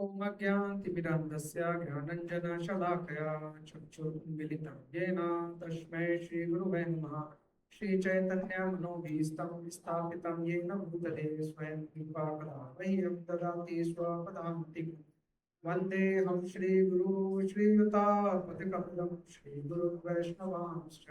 ॐ अज्ञानतिमिरान्धस्य ज्ञानञ्जनशलाकया चक्षुरुन्मिलितं येन तस्मै श्रीगुरुवे नमः। श्रीचैतन्यमनोभीष्टं स्थापितं येन भूतले स्वयं कृपाकरा मह्यं ददाति स्वपदान्तिकं। वन्देऽहं श्रीगुरु श्रीयुतापतिकमलं श्रीगुरुवैष्णवांश्च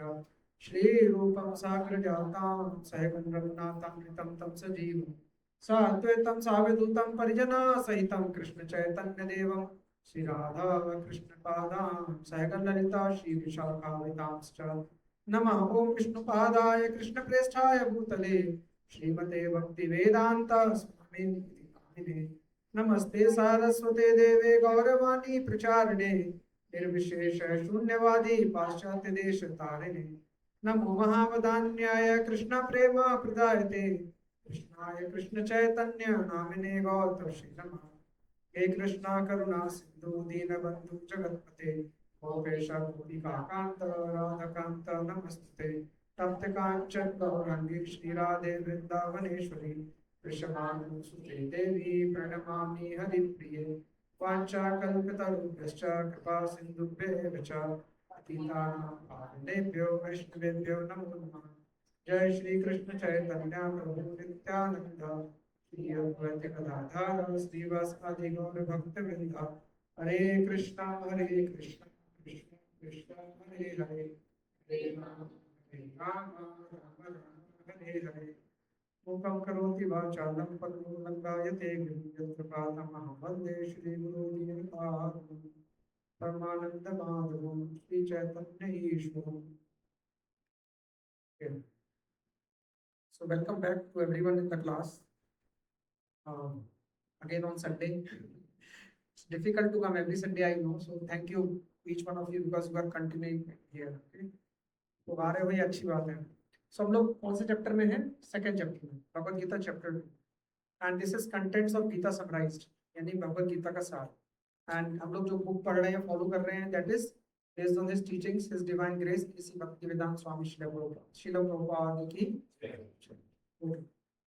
श्रीरूपं साग्रजातां सहगं रघुनाथामृतं तं सजीवम् साद्वैतं सावधूतं परिजना सहितं कृष्ण चैतन्य देवं श्री राधा कृष्ण पादां सहगन ललिता श्री विशाखावितांश्च नमः ओम विष्णुपादाय कृष्ण प्रेष्ठाय भूतले श्रीमते भक्ति वेदांत स्वामी नामिने नमस्ते सारस्वते देवे गौरवाणी प्रचारिणे निर्विशेष शून्यवादी पाश्चात्य देश तारिणे नमो महावदान्याय कृष्ण प्रेम प्रदायते कृष्णाय कृष्ण चैतन्य नामिने गौतम नमः। हे कृष्णा करुणा सिंधु दीनबंधु जगतपते गोपेश गोपिका कांत राधाकांत नमस्ते तप्त कांचन गौरांगी श्री राधे वृंदावनेश्वरी वृषभानुसुते देवी प्रणमामि हरिप्रिये वाञ्छाकल्पतरुभ्यश्च कृपा सिन्धुभ्येव च पतितानां पावनेभ्यो वैष्णवेभ्यो नमो नमः। जय श्री कृष्ण चैतन्य प्रभु नित्यानंद श्री अद्वैत गदाधर श्रीवासादि गौर भक्त वृंद हरे कृष्णा कृष्ण कृष्ण हरे हरे हरे राम राम राम हरे हरे मूकं करोति वाचालं पङ्गुं लङ्घयते गिरिं यत्कृपातमहं वन्दे श्रीगुरुदीनतारिणं परमानन्दमाधवं Sri Chaitanya ईश्वरम्। So welcome back to everyone in the class. Again on Sunday. It's difficult to come every Sunday, I know. So thank you each one of you because you are continuing here. Okay? तो आ रहे हो ये अच्छी बात है। So हम लोग कौन से चैप्टर में हैं? सेकंड चैप्टर में, Bhagavad Gita chapter 2. And this is contents of Gita summarised, यानी भगवद गीता का सार। एंड हम लोग जो बुक पढ़ रहे हैं, फॉलो कर रहे हैं, that is based on his teachings, his divine grace, इसी भक्तिवेदांत स्वामी श्रील प्रभुपाद की। ओके,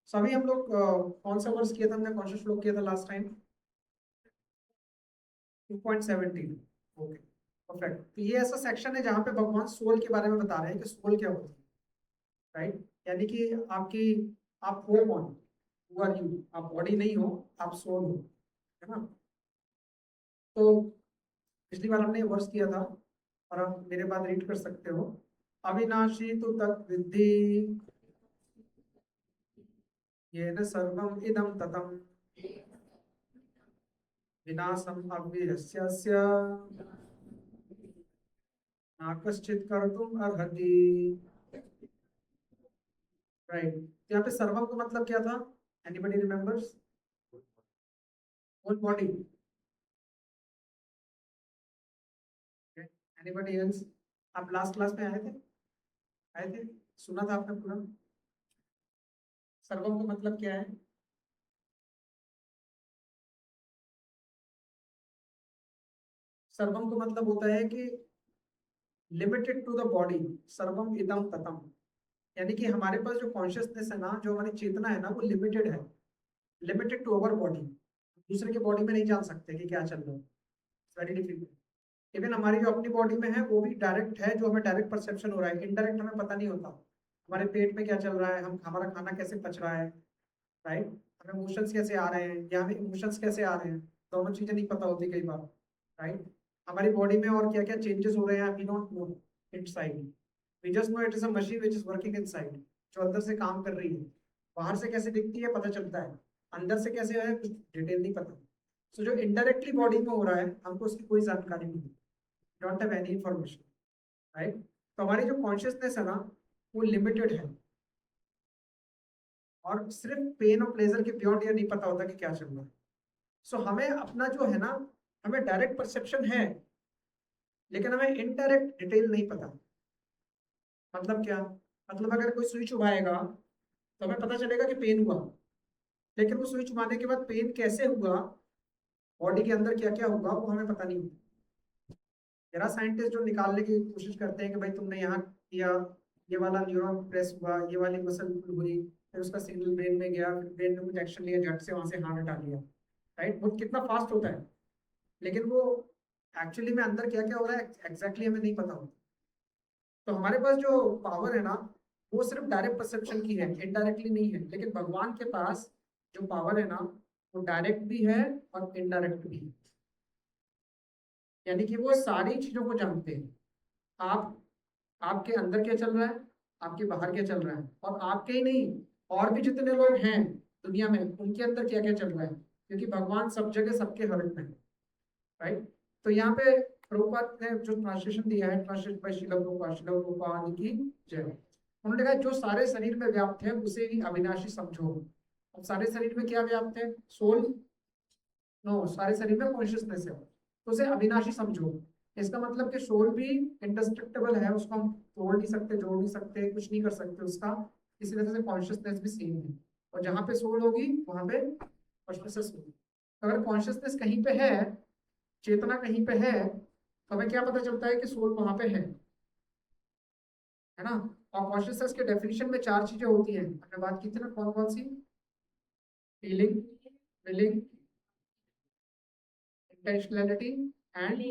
सो अभी हम लोग कौन सा वर्स किया था? हमने कौन सा श्लोक किया था लास्ट टाइम? 2.17। Okay, perfect. तो ये ऐसा सेक्शन है जहाँ पे भगवान सोल के बारे में बता रहे हैं कि सोल क्या होती है, राइट? यानी कि आप हो कौन? Who are you? आप बॉडी नहीं हो, आप सोल हो, है ना? तो पिछली बार हमने वर्स किया था और आप मेरे बाद रीड कर सकते हो। अविनाशी तो तत् विद्धि येन सर्वम इदं ततम् विनाशम अव्ययस्यस्य न कश्चित् कर्तुम् अर्हति। राइट, यहाँ पे सर्वम का मतलब क्या था? Anybody remembers? Whole body. Anybody else? आप लास्ट क्लास में आए थे, सुना था आपने पूरा? सर्वम का मतलब क्या है? सर्वम का मतलब होता है कि लिमिटेड टू द बॉडी, सर्वम इदम ततम। यानी कि हमारे पास जो कॉन्शियसनेस है ना, जो हमारी चेतना है ना, वो लिमिटेड है, लिमिटेड टू अवर बॉडी। दूसरे के बॉडी में नहीं जान सकते कि क्या चल रहा है, वेरी डिफिकल्ट। इवन हमारी जो अपनी बॉडी में है वो भी डायरेक्ट है, जो हमें डायरेक्ट परसेप्शन हो रहा है, इनडायरेक्ट हमें पता नहीं होता हमारे पेट में क्या चल रहा है, हम हमारा खाना कैसे पच रहा है, राइट? हमें इमोशंस कैसे आ रहे हैं या हमें इमोशंस कैसे आ रहे हैं, दोनों चीजें नहीं पता होती कई बार, राइट? हमारी बॉडी में और क्या क्या चेंजेस हो रहे हैं, we don't know inside, we just know it is a machine which is working inside, जो अंदर से काम कर रही है। बाहर से कैसे दिखती है पता चलता है, अंदर से कैसे है कुछ डिटेल नहीं पता। सो जो इनडायरेक्टली बॉडी में हो रहा है हमको उसकी कोई जानकारी नहीं, don't have any information, right? तो हमारी जो कॉन्शियसनेस है ना वो लिमिटेड है, और सिर्फ पेन और प्लेजर के बियॉन्ड ये नहीं पता होता कि क्या चल रहा है। सो हमें अपना जो है ना, हमें डायरेक्ट परसेप्शन है, लेकिन हमें इनडायरेक्ट डिटेल नहीं पता। मतलब क्या? मतलब अगर कोई सुई चुभाएगा तो हमें पता चलेगा कि पेन हुआ, लेकिन वो सुई चुभाने के बाद पेन कैसे हुआ, बॉडी के अंदर क्या क्या हुआ, वो हमें पता नहीं। जरा साइंटिस्ट जो निकालने की कोशिश करते हैं कि भाई तुमने यहाँ किया, ये वाला न्यूरॉन प्रेस हुआ, ये वाली मसल हुई, फिर उसका सिग्नल ब्रेन में गया, फिर ब्रेन ने कुछ एक्शन लिया, झट से वहां से हार्ट हटा लिया, राइट, वो कितना फास्ट होता है, लेकिन वो एक्चुअली में अंदर क्या क्या हो रहा है एग्जैक्टली हमें नहीं पता होता। तो हमारे पास जो पावर है ना, वो सिर्फ डायरेक्ट परसेप्शन की है, इनडायरेक्टली नहीं है। लेकिन भगवान के पास जो पावर है ना, वो डायरेक्ट भी है और इनडायरेक्ट भी है। यानी कि वो सारी चीजों को जानते हैं। आप आपके अंदर क्या चल रहा है, आपके बाहर क्या चल रहा है, और आपके ही नहीं, और भी जितने लोग हैं दुनिया में उनके अंदर क्या क्या चल रहा है, क्योंकि भगवान सब जगह सबके हर्ट में है। राइट। तो यहाँ पे प्रभुपाद ने जो ट्रांसलेशन दिया है, ट्रांसलेशन बाय श्रील प्रभुपाद की जय, उन्होंने कहा जो सारे शरीर में व्याप्त है उसे ही अविनाशी समझो। अब सारे शरीर में क्या व्याप्त है, सोल, नो, सारे शरीर में कॉन्शियसनेस है, तो उसे अविनाशी समझो। इसका मतलब कि सोल भी इंडेस्ट्रक्टिबल है, उसको हम तोड़ नहीं सकते, जोड़ नहीं सकते, कुछ नहीं कर सकते उसका। इसी तरह से कॉन्शियसनेस भी सेम है, और जहां पे सोल होगी वहां पे कॉन्शियसनेस होगी। तो अगर कॉन्शियसनेस कहीं पे है, चेतना कहीं पे है, तो हमें क्या पता चलता है कि सोल वहां पे है ना। और कॉन्शियसनेस के डेफिनेशन में चार चीजें होती हैं, हमने बात की थी ना, कौन कौन सी, feeling, willing, intentionality and,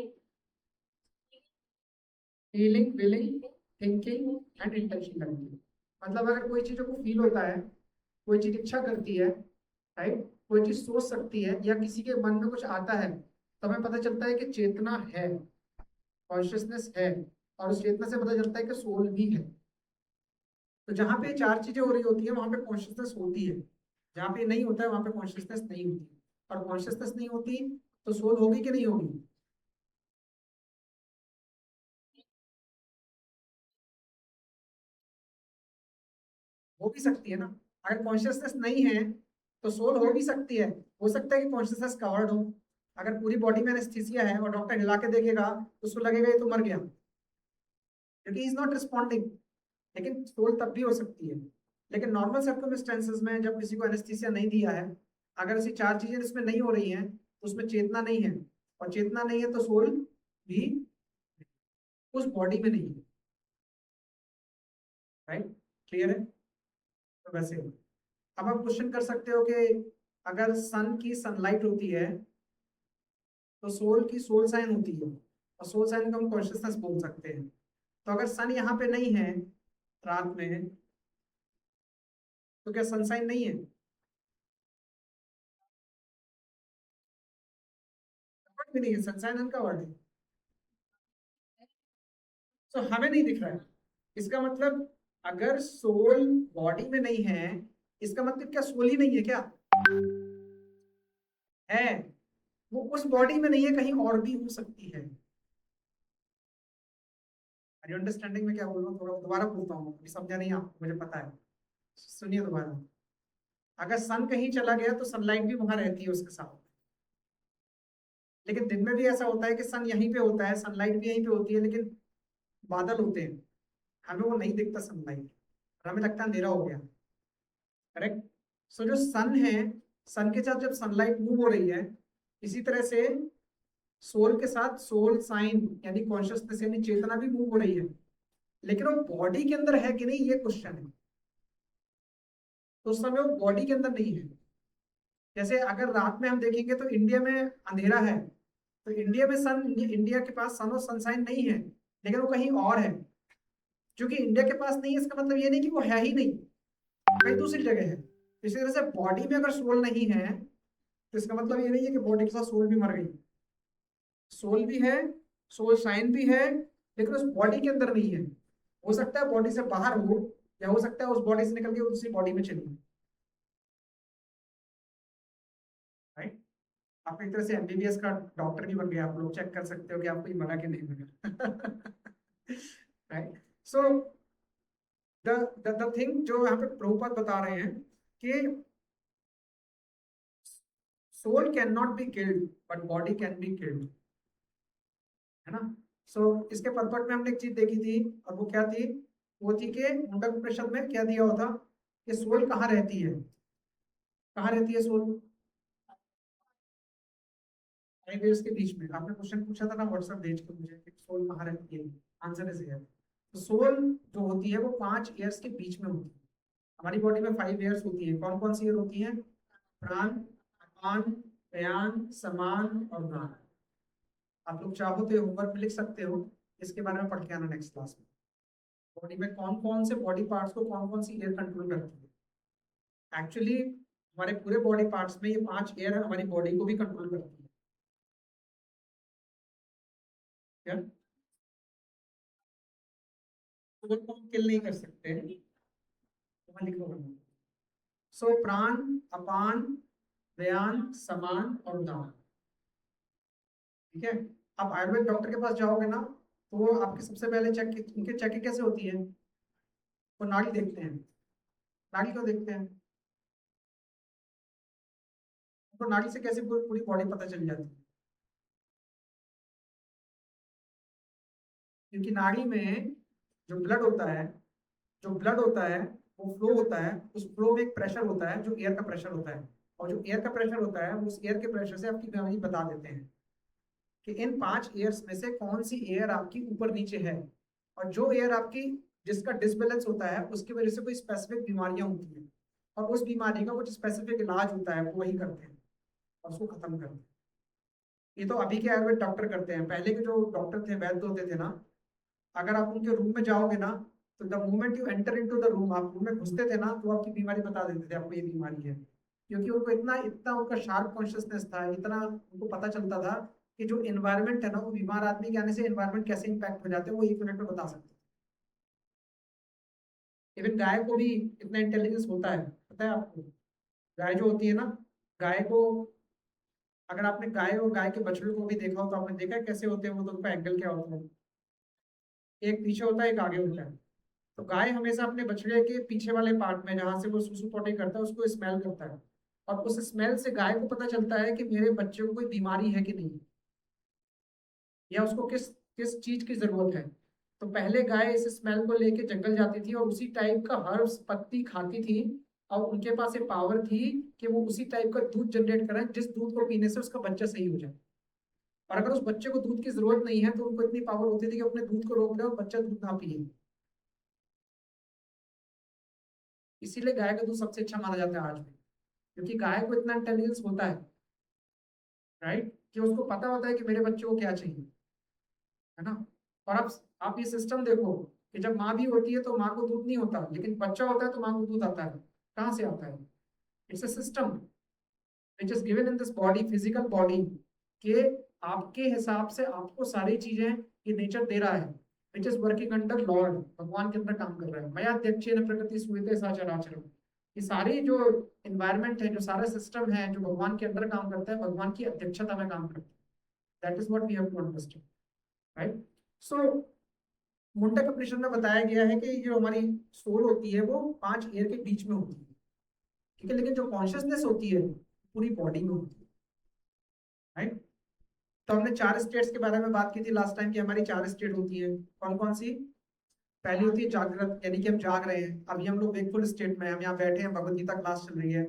feeling, willing, thinking and intentionality. मतलब अगर कोई चीजों को फील होता है, कोई चीज इच्छा करती है, राइट, कोई चीज सोच सकती है, या किसी के मन में कुछ आता है, तो हमें पता चलता है कि चेतना है, कॉन्शियसनेस है, और उस चेतना से पता चलता है कि सोल भी है। तो जहां पे चार चीजें हो रही होती है वहां पे कॉन्शियसनेस होती है, जहां पे नहीं होता है वहां पे कॉन्शियसनेस नहीं होती। और कॉन्शियसनेस नहीं होती तो सोल होगी कि नहीं होगी। हो भी सकती है ना, अगर कॉन्शियसनेस नहीं है तो सोल हो भी सकती है। हो सकता है कि कॉन्शियसनेस कवर्ड हो, अगर पूरी बॉडी में एनेस्थीसिया है और डॉक्टर हिला के देखेगा तो उसको लगेगा ये तो मर गया, क्योंकि इज नॉट रिस्पॉन्डिंग। लेकिन सोल तब भी हो सकती है। लेकिन नॉर्मल सर्कमस्टेंसेस में जब किसी को एनेस्थीसिया नहीं दिया है, अगर ऐसी चार चीजें इसमें नहीं हो रही हैं, तो उसमें चेतना नहीं है, और चेतना नहीं है तो सोल भी उस बॉडी में नहीं है। राइट, क्लियर है। तो वैसे अब आप क्वेश्चन कर सकते हो कि अगर सन की सनलाइट होती है तो सोल की सोल साइन होती है, और सोल साइन को हम कॉन्शियसनेस बोल सकते हैं। तो अगर सन यहाँ पे नहीं है रात में, तो क्या सनसाइन नहीं है। वर्ड भी नहीं है, सनसाइन इनका वर्ड है। तो हमें नहीं दिख रहा है, इसका मतलब अगर सोल बॉडी में नहीं है, इसका मतलब क्या सोल ही नहीं है क्या, है। वो उस बॉडी में नहीं है, कहीं और भी हो सकती है। अरे अंडरस्टैंडिंग में क्या बोल रहा हूँ, थोड़ा दोबारा बोलता हूँ, अभी समझा नहीं आपको, मुझे पता है। सुनिए दोबारा। अगर सन कहीं चला गया तो सनलाइट भी वहां रहती है उसके साथ। लेकिन दिन में भी ऐसा होता है कि सन यहीं पे होता है, सनलाइट भी यहीं पे होती है, लेकिन बादल होते हैं, हमें वो नहीं दिखता सनलाइट, और हमें लगता है अंधेरा हो गया। करेक्ट। सो जो सन है, सन के साथ जब सनलाइट मूव हो रही है, इसी तरह से सोल के साथ सोल साइन यानी कॉन्शियसनेस यानी चेतना भी मूव हो रही है, लेकिन वो बॉडी के अंदर है कि नहीं ये क्वेश्चन है। तो उस समय वो बॉडी के अंदर नहीं है। जैसे अगर रात में हम देखेंगे तो इंडिया में अंधेरा है, तो इंडिया में सन, इंडिया के पास सन और सनसाइन नहीं है, लेकिन वो कहीं और है। क्योंकि इंडिया के पास नहीं है इसका मतलब ये नहीं कि वो है ही नहीं, कहीं दूसरी जगह है। इसी तरह से बॉडी में अगर सोल नहीं है, तो इसका मतलब ये नहीं है कि बॉडी के साथ सोल भी मर गई। सोल भी है, सोल साइन भी है, लेकिन उस बॉडी के अंदर नहीं है। हो सकता है बॉडी से बाहर हो, या हो सकता है उस बॉडी से निकल के दूसरी बॉडी में चली। राइट। आप एक तरह से एमबीबीएस का डॉक्टर भी बन गया, आप लोग चेक कर सकते हो कि आपको ये मरा कि नहीं मरा। Right. So the the thing जो यहाँ पे प्रभुपाद बता रहे हैं कि soul can not be killed but body can be killed, है ना। सो इसके परपट में हमने एक चीज देखी थी, और वो क्या थी, वो थी कि मुंडक उपनिषद में क्या दिया होता कि सोल कहाँ रहती है, कहाँ रहती है सोल, 5 इयर्स के बीच में। आपने क्वेश्चन पूछा था ना व्हाट्सएप भेज के मुझे कि सोल कहाँ रहती है, आंसर इज हियर। तो सोल जो होती है वो 5 इयर्स के बीच में होती है। हमारी बॉडी में 5 इयर्स होती है, कौन कौन सी ईयर होती है, प्राण, अपान, बयान, समान और दान। आप लोग चाहो तो होमवर्क में लिख सकते हो, इसके बारे में पढ़ के आना नेक्स्ट क्लास में। बॉडी में कौन कौन से बॉडी पार्ट्स को कौन कौन सी एयर कंट्रोल करती है। एक्चुअली हमारे पूरे बॉडी पार्ट्स में ये 5 एयर हमारी बॉडी को भी कंट्रोल करती है। क्या तो को हम किल नहीं कर सकते, तो मैं लिख रहा हूँ। सो प्राण, अपान, व्यान, समान और उदान। ठीक है। आप आयुर्वेद डॉक्टर के पास जाओगे ना, तो वो आपके सबसे पहले चेक, उनके चेकिंग कैसे होती है, वो नाड़ी देखते हैं। नाड़ी क्यों देखते हैं? तो नाड़ी से कैसे पूरी बॉडी पता चल जाती है? क्योंकि नाड़ी में जो ब्लड होता है, जो ब्लड होता है वो फ्लो होता है, उस फ्लो में एक प्रेशर होता है जो एयर का प्रेशर होता है, और जो एयर का प्रेशर होता है वो उस एयर के प्रेशर से आपकी बीमारी बता देते हैं कि इन 5 एयर्स में से कौन सी एयर आपकी ऊपर नीचे है। और जो एयर आपकी, जिसका डिसबैलेंस होता है, उसकी वजह से कोई स्पेसिफिक बीमारियां होती हैं, और उस बीमारी का कुछ स्पेसिफिक इलाज होता है, वो वही करते हैं और उसको खत्म करते हैं। ये तो अभी के आयुर्वेद डॉक्टर करते हैं। पहले के जो डॉक्टर थे, वैद्य होते थे ना, अगर आप उनके रूम में जाओगे ना, तो the moment you enter into the room, आप रूम में घुसते थे ना, तो आपकी बीमारी बता देते थे आपको ये बीमारी है। क्योंकि उनको इतना इतना उनका शार्प कॉन्शियसनेस था, इतना उनको पता चलता था कि जो एनवायरनमेंट है ना, वो बीमार आदमी के आने से एनवायरनमेंट कैसे इंपैक्ट हो जाते हैं, वो 1 मिनट में बता सकते हैं। इवन गाय को भी इतना इंटेलिजेंस होता है, पता है आपको? गाय जो होती है ना, गाय को, अगर आपने गाय और गाय के बछड़े को भी देखा हो, तो आपने देखा है कैसे होते हैं वो दोनों का एंगल क्या होता है। एक पीछे होता है, एक आगे होता है। तो गाय हमेशा अपने बछड़े के पीछे वाले पार्ट में, जहां से वो सुसु पोटी करता है, उसको स्मेल करता है, और उस स्मेल से गाय को पता चलता है कि मेरे बच्चे को कोई बीमारी है कि नहीं, या उसको किस किस चीज की जरूरत है। तो पहले गाय इस स्मेल को लेके जंगल जाती थी और उसी टाइप का हर्ब्स पत्ती खाती थी, और उनके पास ये पावर थी कि वो उसी टाइप का दूध जनरेट करें जिस दूध को पीने से उसका बच्चा सही हो जाए। और अगर उस बच्चे को दूध की जरूरत नहीं है, तो उनको इतनी पावर होती थी कि अपने दूध को रोक ले और बच्चा दूध ना पिए। इसीलिए गाय का दूध सबसे अच्छा माना जाता है आज भी, क्योंकि गाय को इतना इंटेलिजेंस होता है, राइट, कि उसको पता होता है कि मेरे बच्चे को क्या चाहिए, है ना। और आप ये सिस्टम देखो कि जब माँ भी होती है तो माँ को दूध नहीं होता, लेकिन बच्चा होता है तो माँ को दूध आता है। कहाँ से आता है? It's a system which is given in this body, physical body, के आपके हिसाब से आपको सारी चीजें ये नेचर दे रहा है, which is working under Lord, भगवान के अंदर काम कर रहा है। मया अध्यक्षेन प्रकृति सूयते सा चराचरम्। ये सारी जो इन्वायरमेंट है, जो सारा सिस्टम है, जो भगवान के अंदर काम करता है, भगवान की अध्यक्षता में काम करता है। That is what we have to understand, right. So Mundaka Upanishad में बताया गया है कि जो हमारी सोल होती है वो 5 ईयर के बीच में होती है, ठीक है, लेकिन जो कॉन्शियसनेस होती है पूरी बॉडी में होती है, राइट। तो हमने 4 स्टेट्स के बारे में बात की थी लास्ट टाइम, कि हमारी 4 स्टेट होती है। कौन कौन सी? पहली होती है जागृत, यानी कि हम जाग रहे हैं। अभी हम लोग वेकफुल स्टेट में हैं, हम यहाँ बैठे हैं, भगवत गीता क्लास चल रही है,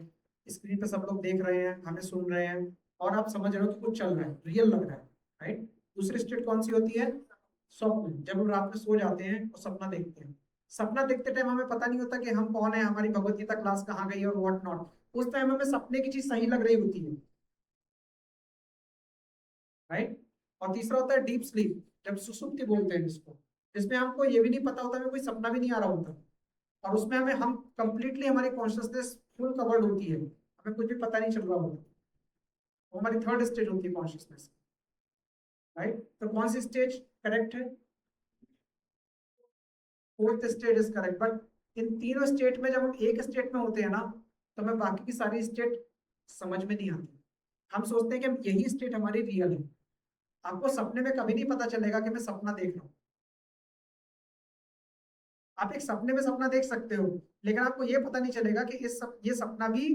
स्क्रीन पे सब लोग देख रहे हैं, हमें सुन रहे हैं, और आप समझ रहे हो कि कुछ चल रहा है, रियल लग रहा है, राइट। दूसरी स्टेट कौन सी होती है? स्वप्न। जब हम रात में सो जाते हैं और सपना देखते हैं। सपना देखते टाइम हमें पता नहीं होता कि हम कौन है, हमारी भगवत गीता क्लास कहाँ गई और व्हाट नॉट। उस टाइम हमें सपने की चीज सही लग रही होती है, राइट। और तीसरा होता है डीप स्लीप, जब सुसुप्ति बोलते हैं जिसको, जिसमें हमको ये भी नहीं पता होता, हमें कोई सपना भी नहीं आ रहा होता, और उसमें हम कंप्लीटली, हमारी कॉन्शियसनेस फुल कवर्ड होती है, हमें कुछ भी पता नहीं चल रहा होता। वो हमारी थर्ड स्टेज होती है कॉन्शियसनेस, राइट। तो कौन सी स्टेज करेक्ट है? Fourth state is correct. But in तीनों स्टेट में जब हम एक स्टेट में होते हैं ना, तो हमें बाकी की सारी स्टेट समझ में नहीं आती। हम सोचते हैं कि यही स्टेट हमारी रियल है। आपको सपने में कभी नहीं पता चलेगा कि मैं सपना देख रहा हूँ। आप एक सपने में सपना देख सकते हो, लेकिन आपको ये पता नहीं चलेगा कि ये सपना भी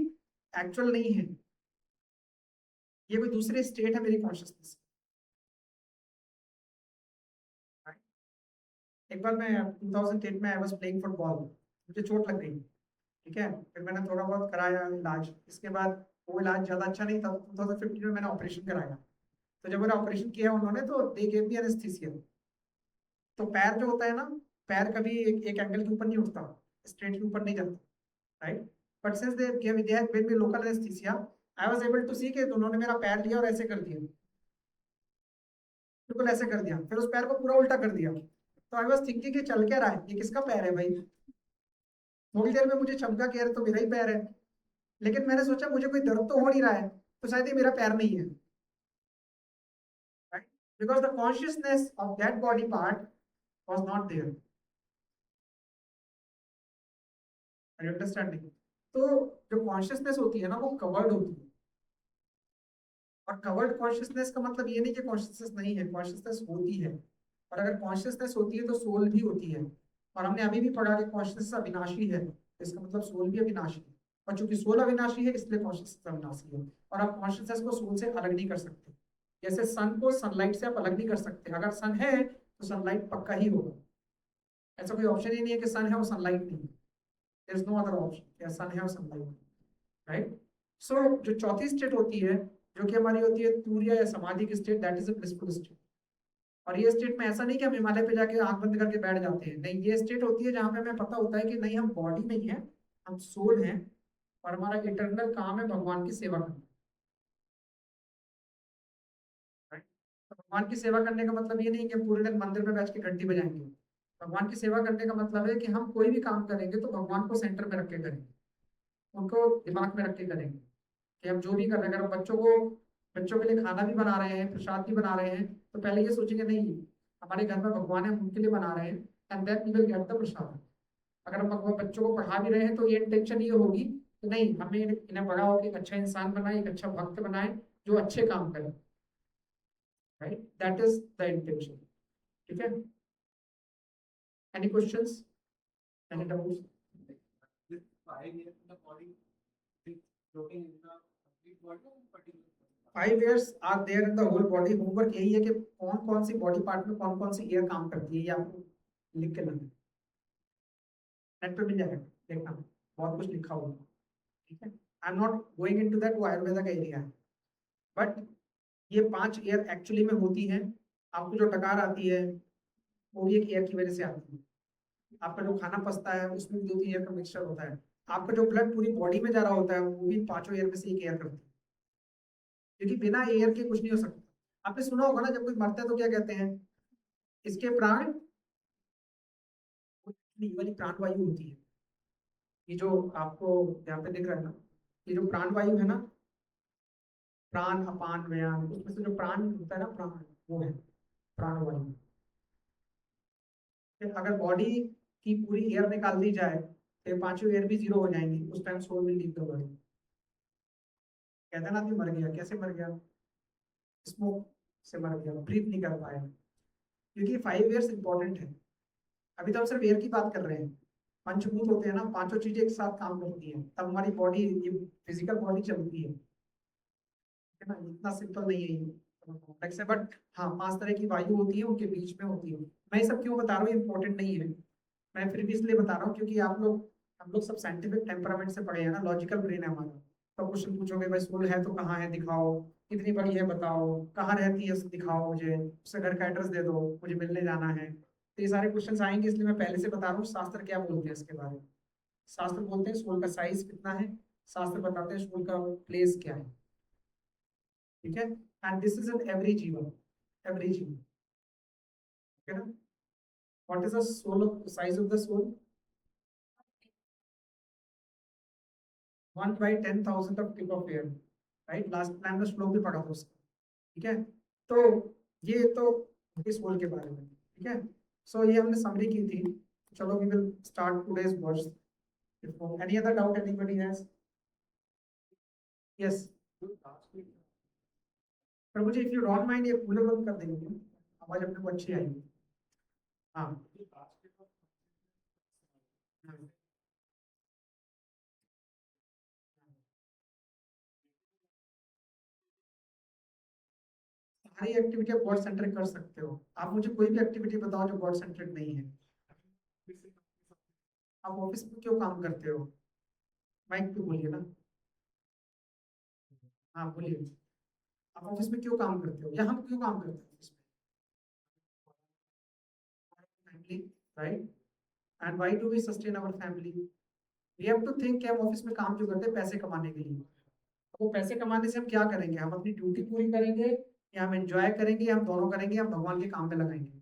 एक्चुअल नहीं है, ये कोई दूसरी स्टेट है मेरी कॉन्शियसनेस। एक बार मैं 2008 में आई वाज प्लेइंग फुटबॉल, मुझे चोट लग गई, ठीक है। फिर मैंने थोड़ा बहुत कराया इलाज, इसके बाद वो इलाज ज़्यादा अच्छा नहीं था, 2015 में मैंने ऑपरेशन कराया। तो जब मैंने ऑपरेशन किया उन्होंने, तो दे गेव मी एनेस्थीसिया। तो पैर जो होता है ना, पैर कभी एक एंगल के ऊपर नहीं उठता, स्ट्रेट के ऊपर नहीं जाता, right. But since they have given me local anaesthesia, I was able to see कि उन्होंने मेरा पैर लिया और ऐसे कर दिया, बिल्कुल ऐसे कर दिया, फिर उस पैर को पूरा उल्टा कर दिया। तो आई वॉज थिंकिंग कि चल क्या रहा है, ये किसका पैर है भाई। थोड़ी देर में मुझे चमका कि यार तो मेरा ही पैर है, लेकिन मैंने सोचा मुझे कोई दर्द तो हो नहीं रहा है, तो शायद ये मेरा पैर नहीं है, right? Because the consciousness of that body part was not there. Are you understanding? तो जो कॉन्शियसनेस होती है ना वो कवर्ड होती है, और कवर्ड कॉन्शियसनेस का मतलब ये नहीं कि कॉन्शियसनेस नहीं है, कॉन्शियसनेस होती है, और अगर कॉन्शियसनेस होती है तो सोल भी होती है। और हमने अभी भी पढ़ा कि कॉन्शियसनेस अविनाशी है, इसका मतलब सोल भी अविनाशी है, और चूंकि सोल अविनाशी है इसलिए कॉन्शियसनेस अविनाशी है। और आप कॉन्शियसनेस को सोल से अलग नहीं कर सकते, जैसे सन को सनलाइट से आप अलग नहीं कर सकते, अगर सन है तो सनलाइट पक्का ही होगा, ऐसा कोई ऑप्शन ही नहीं है कि सन है और सनलाइट नहीं है, there is no other option, या सन है और सनलाइट, राइट। सो जो चौथी स्टेट होती है, जो कि हमारी होती है तूर्य या समाधि की state, that is a blissful state. और ये स्टेट में ऐसा नहीं कि हम हिमालय पे जाके आंख बंद करके बैठ जाते हैं, नहीं, ये स्टेट होती है जहाँ पे हमें पता होता है कि नहीं हम बॉडी नहीं है, हम सोल हैं, और हमारा इटरनल काम है भगवान की सेवा करना, right? तो भगवान की सेवा करने का मतलब ये नहीं कि हम पूरे दिन मंदिर में बैठ के घंटी बजाएंगे। भगवान की सेवा करने का मतलब है कि हम कोई भी काम करेंगे तो भगवान को सेंटर में रख के करेंगे, उनको दिमाग में रख के करेंगे, कि हम जो भी कर रहे हैं, अगर हम बच्चों के लिए खाना भी बना रहे हैं, प्रसाद भी बना रहे हैं, तो पहले ये सोचेंगे नहीं हमारे घर में भगवान है, हम उनके लिए बना रहे हैं, and then we will get the prasad. अगर हम भगवान बच्चों को पढ़ा भी रहे हैं तो ये इंटेंशन ये होगी कि नहीं हमें इन्हें बड़ा होकर एक अच्छा इंसान बनाए, एक अच्छा भक्त बनाए, जो अच्छे काम करे, right, that is the intention. ठीक है, any questions, any doubts? 5 years in the body, floating in the complete body or particular body? 5 years are there in the whole body. Homework यही है कि कौन कौन सी बॉडी पार्ट में कौन कौन सी एयर काम करती है, ये आपको लिख के लाना, नेट पे मिल जाएगा, देखना बहुत कुछ लिखा हुआ है, ठीक है। आई am not going into that, वो आयुर्वेदा का एरिया है, बट ये 5 एयर एक्चुअली में होती है। आपको जो टकार आती है वो भी एक एयर की वजह से आती है, आपका जो खाना पचता है उसमें भी 2-3 एयर का मिक्सचर होता है, आपका जो ब्लड पूरी बॉडी में जा रहा होता है वो भी पांचों एयर में से एक एयर करती है, क्योंकि बिना एयर के कुछ नहीं हो सकता। आपने सुना होगा ना जब कोई मरता है तो क्या कहते हैं, इसके प्राण, ये वाली प्राण वायु होती है, ये जो आपको यहाँ पे दिख रहा है ना, ये जो प्राण वायु है ना, प्राण अपान व्यान, उसमें से जो प्राण होता है ना, प्राण, वो है प्राण वायु। फिर अगर बॉडी की पूरी एयर निकाल दी जाए तो ये पांचों एयर भी जीरो हो जाएंगी, उस time soul will leave the body. कहते हैं ना आदमी मर गया, कैसे मर गया, स्मोक से मर गया, ब्रीथ नहीं कर पाया, क्योंकि 5 years इंपॉर्टेंट है। अभी तो हम सिर्फ एयर की बात कर रहे हैं, पंचभूत होते हैं ना, पांचों चीजें एक साथ काम करती हैं तब हमारी बॉडी, ये फिजिकल बॉडी चलती है ना, इतना सिंपल नहीं है ये, कॉम्प्लेक्स है। बट हाँ 5 तरह की वायु होती है, उनके बीच में होती है। मैं ये सब क्यों बता रहा हूँ, इम्पोर्टेंट नहीं है, मैं फिर भी इसलिए बता रहा हूँ क्योंकि आप लोग, हम लोग सब साइंटिफिक टेम्परामेंट से पढ़े हैं ना, लॉजिकल ब्रेन है हमारा। तो क्वेश्चन पूछोगे भाई सोल है तो कहाँ है दिखाओ, कितनी बड़ी है बताओ, कहाँ रहती है दिखाओ, मुझे उससे घर का एड्रेस दे दो, मुझे मिलने जाना है। तो ये सारे क्वेश्चन आएंगे, इसलिए मैं पहले से बता रहा हूँ शास्त्र क्या बोलते हैं इसके बारे में। शास्त्र बोलते हैं सोल का साइज कितना है, शास्त्र बताते हैं सोल का प्लेस क्या है, ठीक है। And this is in every जीवन, एवरी जीवन, ठीक है ना। What is the soul of size of the soul, 1/10,000 of tip of air, right. Last time में श्लोक भी पढ़ा था उसका, ठीक है। तो ये तो इस सोल के बारे में, ठीक है। सो ये हमने समरी की थी, चलो we will start today's verse. Any other doubt anybody has? Yes, पर मुझे इफ यू डोंट माइंड ये कूलर बंद कर देंगे, आवाज अपने को अच्छी आएगी। हाँ सारी एक्टिविटी आप गॉड सेंट्रिक कर सकते हो, आप मुझे कोई भी एक्टिविटी बताओ जो गॉड सेंट्रिक नहीं है। आप ऑफिस में क्यों काम करते हो, माइक पे बोलिए ना, हाँ बोलिए। आप ऑफिस में क्यों काम करते हो, या हम क्यों काम करते हैं ऑफिस में, family, right. And why do we sustain our family, we have to think कि हम ऑफिस में काम क्यों करते हैं, पैसे कमाने के लिए। वो पैसे कमाने से हम क्या करेंगे? हम अपनी ड्यूटी पूरी करेंगे, या हम एंजॉय करेंगे, या हम दोनों करेंगे, या हम भगवान के काम पे लगाएंगे?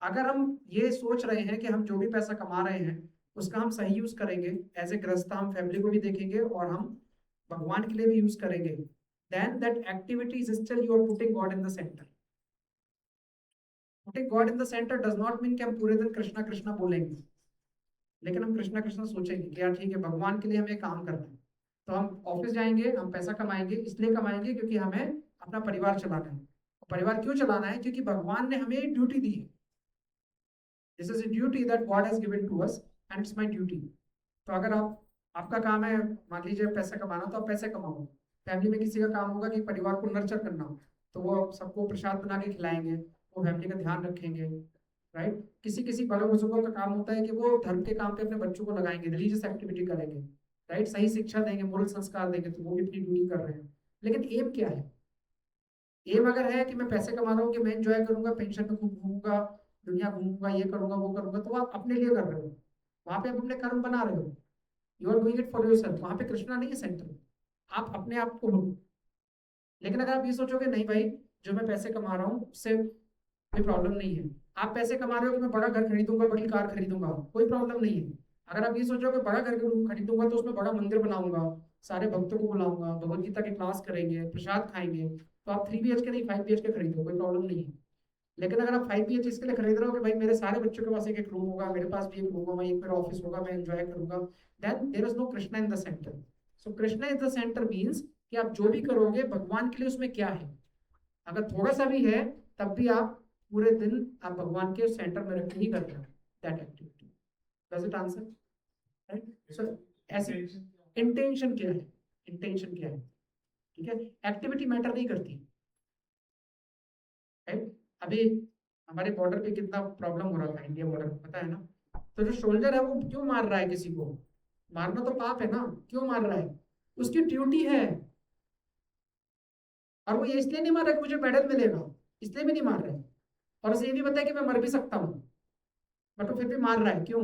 अगर हम ये सोच रहे हैं कि हम जो भी पैसा कमा रहे हैं उसका हम सही यूज करेंगे, एज ए गृहस्थ हम फैमिली को भी देखेंगे और हम भगवान के लिए भी यूज करेंगे, then that activity is still you are putting God in the centre. Putting God in the centre does not mean कि हम पूरे दिन कृष्णा कृष्णा बोलेंगे, लेकिन हम कृष्णा कृष्णा सोचेंगे कि यार ठीक है, भगवान के लिए हमें काम करना है। तो हम ऑफिस जाएंगे, हम पैसा कमाएंगे, इसलिए कमाएंगे क्योंकि हमें अपना परिवार चलाना है। और परिवार क्यों चलाना है? क्योंकि भगवान ने हमें ड्यूटी दी है। This is a duty that God has given to us and it's my duty। तो अगर आपका काम है, मान लीजिए पैसा कमाना, तो आप पैसे कमाओ। फैमिली में किसी का काम होगा कि परिवार को नर्चर करना, तो वो सबको प्रसाद बना के खिलाएंगे, वो फैमिली का ध्यान रखेंगे, राइट। किसी किसी बड़े बुजुर्गों का काम होता है कि वो धर्म के काम पे अपने बच्चों को लगाएंगे, रिलीजियस एक्टिविटी करेंगे, राइट, सही शिक्षा देंगे, मोरल संस्कार देंगे, तो वो भी अपनी ड्यूटी कर रहे हैं। लेकिन एम क्या है? एम अगर है कि मैं पैसे कमा रहा हूँ कि मैं एंजॉय करूंगा, पेंशन में खूब घूमूंगा, दुनिया घूमूंगा, ये करूंगा वो करूंगा, तो आप अपने लिए कर रहे हो, वहां पे आप अपने कर्म बना रहे हो, you are doing it for yourself. वहां पे कृष्णा नहीं है सेंटर, आप अपने आप को हो। लेकिन अगर आप ये सोचोगे नहीं भाई, जो मैं पैसे कमा रहा हूँ उससे कोई प्रॉब्लम नहीं है, आप पैसे कमा रहे हो कि मैं बड़ा घर खरीदूंगा, बड़ी कार खरीदूंगा, कोई प्रॉब्लम नहीं है। अगर आप ये सोचोगे बड़ा घर खरीदूंगा तो उसमें बड़ा मंदिर बनाऊंगा, सारे भक्तों को बुलाऊंगा, भगवत गीता की क्लास करेंगे, प्रसाद खाएंगे, तो आप 3 BHK नहीं 5 BHK खरीदो, कोई प्रॉब्लम नहीं है। लेकिन अगर आप 5 BHK इसके लिए खरीद रहे हो कि भाई मेरे सारे बच्चों के पास एक एक रूम होगा, मेरे पास भी एक रूम होगा, एक मेरा ऑफिस होगा, मैं एंजॉय करूंगा, then there is no Krishna in the centre. So Krishna in the centre means कि आप जो भी करोगे भगवान के लिए उसमें क्या है। अगर थोड़ा सा भी है तब भी आप पूरे दिन आप भगवान के सेंटर में रख के ही कर रहे हो that activity. Does it answer? Right. So ऐसे इंटेंशन क्या है? इंटेंशन क्या है? ठीक है, एक्टिविटी मैटर नहीं करती, राइट। अभी हमारे बॉर्डर पे कितना प्रॉब्लम हो रहा था, इंडिया बॉर्डर पता है ना। तो जो सोल्जर है वो क्यों मार रहा है किसी को? मारना तो पाप है ना, क्यों मार रहा है? उसकी ड्यूटी है। और वो ये इसलिए नहीं मार रहा कि मुझे मेडल मिलेगा, इसलिए भी नहीं मार रहे, और उसे ये भी पता है कि मैं मर भी सकता हूँ, बट वो फिर भी मार रहा है, क्यों?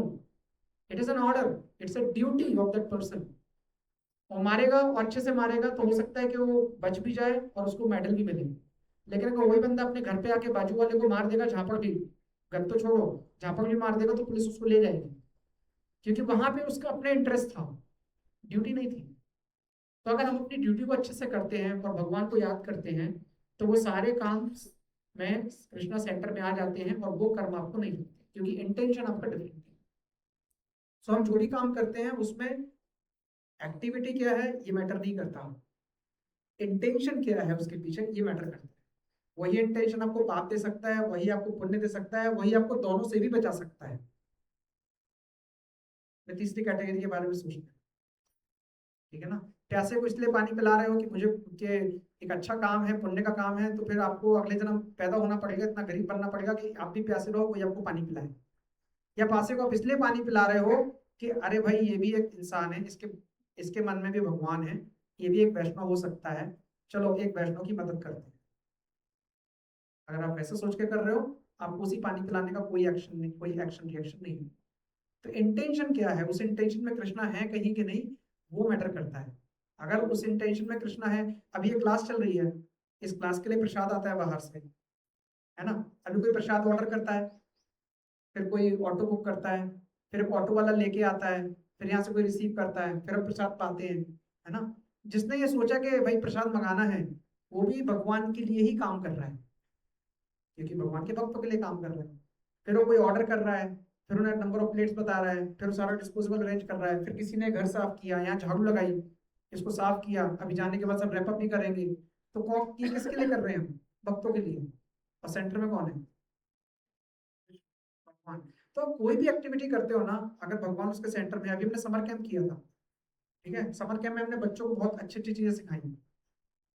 It is an order, it's a duty of that person. वो मारेगा और अच्छे से मारेगा तो हो सकता है कि वो बच भी जाए और उसको मेडल भी मिले। लेकिन अगर वही बंदा अपने घर पे आके बाजू वाले को मार देगा, झापड़ भी, गन तो छोड़ो, झापड़ भी मार देगा, तो पुलिस उसको ले जाएगी, क्योंकि वहां पे उसका अपना इंटरेस्ट था, ड्यूटी नहीं थी। तो अगर हम अपनी ड्यूटी को अच्छे से करते हैं और भगवान को याद करते हैं, तो वो सारे काम में कृष्णा सेंटर में आ जाते हैं और वो कर्म आपको नहीं लगते, क्योंकि इंटेंशन आपका डिफरेंट है। सो हम जो भी काम करते हैं उसमें एक्टिविटी क्या है ये मैटर नहीं करता, इंटेंशन क्या है उसके पीछे ये मैटर करता है। वही इंटेंशन आपको पाप दे सकता है, वही आपको पुण्य दे सकता है, वही आपको दोनों से भी बचा सकता है। मैं तीसरी कैटेगरी के बारे में सोचता हूँ, ठीक है ना। प्यासे को इसलिए पानी पिला रहे हो कि मुझे के एक अच्छा काम है, पुण्य का काम है, तो फिर आपको अगले जन्म पैदा होना पड़ेगा, इतना गरीब बनना पड़ेगा कि आप भी प्यासे रहो, कोई आपको पानी पिलाए। या प्यासे को आप इसलिए पानी पिला रहे हो कि अरे भाई ये भी एक इंसान है, इसके इसके मन में भी भगवान है, ये भी एक वैष्णव हो सकता है, चलो एक वैष्णव की मदद करते हैं। अगर आप वैसे सोच के कर रहे हो, आपको उसी पानी पिलाने का कोई एक्शन नहीं, कोई एक्शन रिएक्शन नहीं है। तो इंटेंशन क्या है, उस इंटेंशन में कृष्णा है कहीं कि नहीं, वो मैटर करता है। अगर उस इंटेंशन में कृष्णा है, अभी ये क्लास चल रही है, इस क्लास के लिए प्रसाद आता है बाहर से, है ना। अभी कोई प्रसाद ऑर्डर करता है, फिर कोई ऑटो बुक करता है, फिर ऑटो वाला लेके आता है, फिर यहाँ से कोई रिसीव करता है, फिर हम प्रसाद पाते हैं, है ना। जिसने ये सोचा कि भाई प्रसाद मंगाना है, वो भी भगवान के लिए ही काम कर रहा है, क्योंकि भगवान के भक्तों के लिए काम कर रहा है। फिर वो कोई ऑर्डर कर रहा है, फिर उन्हें नंबर ऑफ प्लेट्स बता रहा है, फिर वो सारा डिस्पोजेबल अरेंज कर रहा है, फिर किसी ने घर साफ किया, यहाँ झाड़ू लगाई, इसको साफ किया, अभी जाने के बाद सब रैपअप भी करेंगे। तो कौन ये किसके लिए कर रहे हैं हम? भक्तों के लिए। और सेंटर में कौन है? भगवान। तो कोई भी एक्टिविटी करते हो ना, अगर भगवान उसके सेंटर में, अभी हमने समर कैंप किया था, ठीक है, समर कैंप में हमने बच्चों को बहुत अच्छी अच्छी चीजें सिखाई,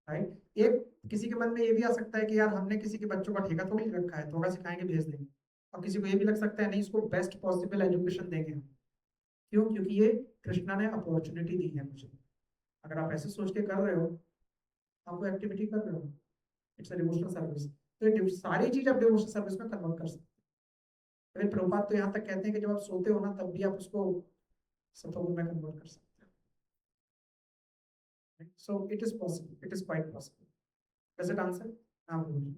राइट। एक किसी के मन में ये भी आ सकता है कि यार हमने किसी के बच्चों का ठेका थोड़ी रखा है, थोड़ा सिखाएंगे भेज देंगे। और किसी को ये भी लग सकता है नहीं, इसको बेस्ट पॉसिबल एजुकेशन देंगे हम। क्यों? क्योंकि ये कृष्णा ने अपॉर्चुनिटी दी है मुझे। अगर आप ऐसे सोच के कर रहे हो, आप वो एक्टिविटी कर रहे हो, इट्स अ डिवोशनल सर्विस। तो ये सारी चीज आप डिवोशनल सर्विस में कन्वर्ट कर सकते हो। अभी प्रभुपाद तो यहाँ तक कहते हैं कि जब आप सोते हो ना, तब भी आप उसको सतोगुण में कन्वर्ट कर सकते हो। So it is possible. It is quite possible. Does it answer? हाँ बोलिए.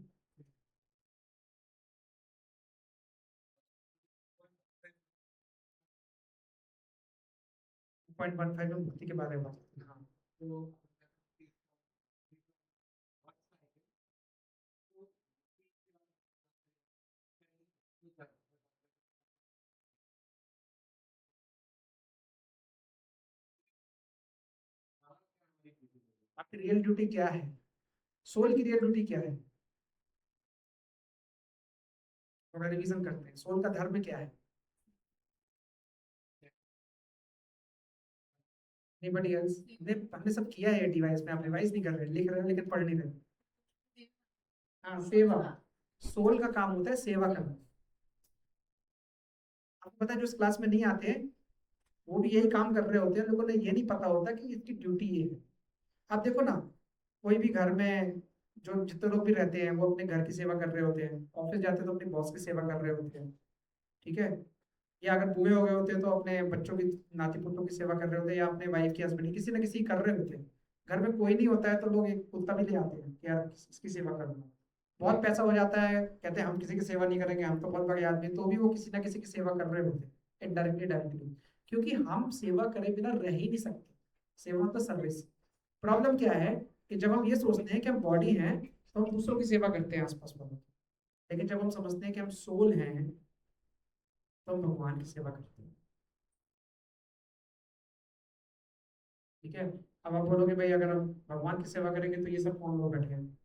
0.15 में भक्ति के बारे में बात करते हैं. हाँ. तो आपकी रियल ड्यूटी क्या है? सोल की रियल ड्यूटी क्या है? थोड़ा रिवीजन करते हैं. सोल का धर्म क्या है? Anybody else? हमने सब किया है डिवाइस में. आप रिवाइज नहीं कर रहे, लिख रहे हैं लेकिन पढ़ नहीं रहे. हाँ, सेवा. सोल का काम होता है सेवा करना. आपको पता है जो इस क्लास में नहीं आते हैं वो भी यही काम कर रहे होते हैं. लोगों ने ये नहीं पता होता कि इसकी ड्यूटी ये है. आप देखो ना, कोई भी घर में जो जितने लोग भी रहते हैं वो अपने घर की सेवा कर रहे होते हैं. ऑफिस जाते हैं तो अपने बॉस की सेवा कर रहे होते हैं. ठीक है. या अगर बूढ़े हो गए होते हैं तो अपने बच्चों की, नाती पुतों की सेवा कर रहे होते हैं, या अपने वाइफ की, हस्बैंड की, किसी ना किसी कर रहे होते हैं. घर में कोई नहीं होता है तो लोग एक कुत्ता भी ले आते हैं कि यार इसकी सेवा करना. बहुत पैसा हो जाता है, कहते हैं हम किसी की सेवा नहीं करेंगे, हम तो बहुत बड़े आदमी हैं, तो भी वो किसी ना किसी की सेवा कर रहे होते हैं इनडायरेक्टली डायरेक्टली. क्योंकि हम सेवा करे बिना रह ही नहीं सकते. सेवा तो सर्विस. प्रॉब्लम क्या है कि जब हम ये सोचते हैं कि हम बॉडी हैं तो हम दूसरों की सेवा करते हैं आसपास वालों की. लेकिन जब हम समझते हैं कि हम सोल हैं तो हम भगवान की सेवा करते हैं. ठीक है. अब आप बोलोगे भाई अगर हम भगवान की सेवा करेंगे तो ये सब कौन लोग बैठे हैं?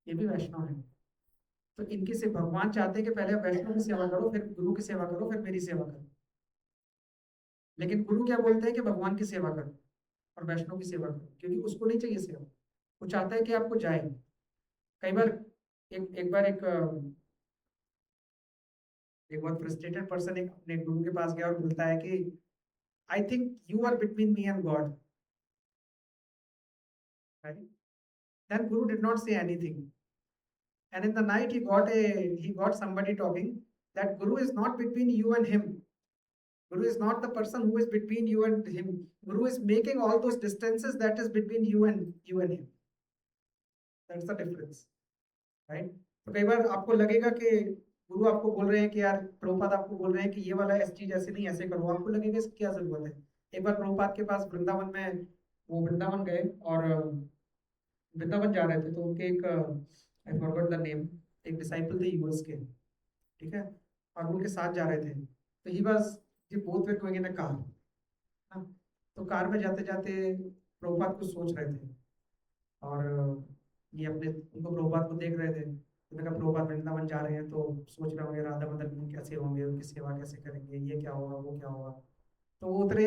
ये भी वैष्णव है. तो इनकी से भगवान चाहते हैं कि पहले आप वैष्णव की सेवा करो, फिर गुरु की सेवा करो, फिर मेरी सेवा करो. लेकिन गुरु क्या बोलते हैं कि भगवान की सेवा करो और वैष्णव की सेवा करो, क्योंकि उसको नहीं चाहिए सेवा. वो चाहता है कि आपको जाए. कई बार एक बहुत फ्रस्ट्रेटेड पर्सन एक अपने गुरु के पास गया और बोलता है कि I think you are between me and God. Then Guru did not say anything. And in the night he got somebody talking that Guru is not between you and him. Guru is not the person who is between you and him. Guru is making all those distances that is between you and him. That's the difference. Right? तो कई बार आपको लगेगा कि गुरु आपको बोल रहे हैं कि यार, प्रभुपाद आपको बोल रहे हैं कि ये वाला ऐसी चीज ऐसे नहीं ऐसे करो. आपको लगेगा इसकी क्या जरूरत है. एक बार प्रभुपाद के पास वृंदावन में, वो वृंदावन गए और वृंदावन जा रहे थे तो उनके एक, आई फॉरगॉट द नेम, एक डिसाइपल थे यूएस के. ठीक है. और उनके साथ जा रहे थे. तो ही वाज ये both way going in a car. तो कार में जाते जाते प्रभुपाद कुछ सोच रहे थे और ये अपने उनको प्रभुपाद को देख रहे थे. तो मैंने कहा प्रभुपाद वृंदावन जा रहे हैं तो सोच रहे होंगे राधा मदन में कैसे होंगे, उनकी सेवा कैसे करेंगे, ये क्या होगा वो क्या होगा. तो वो उतरे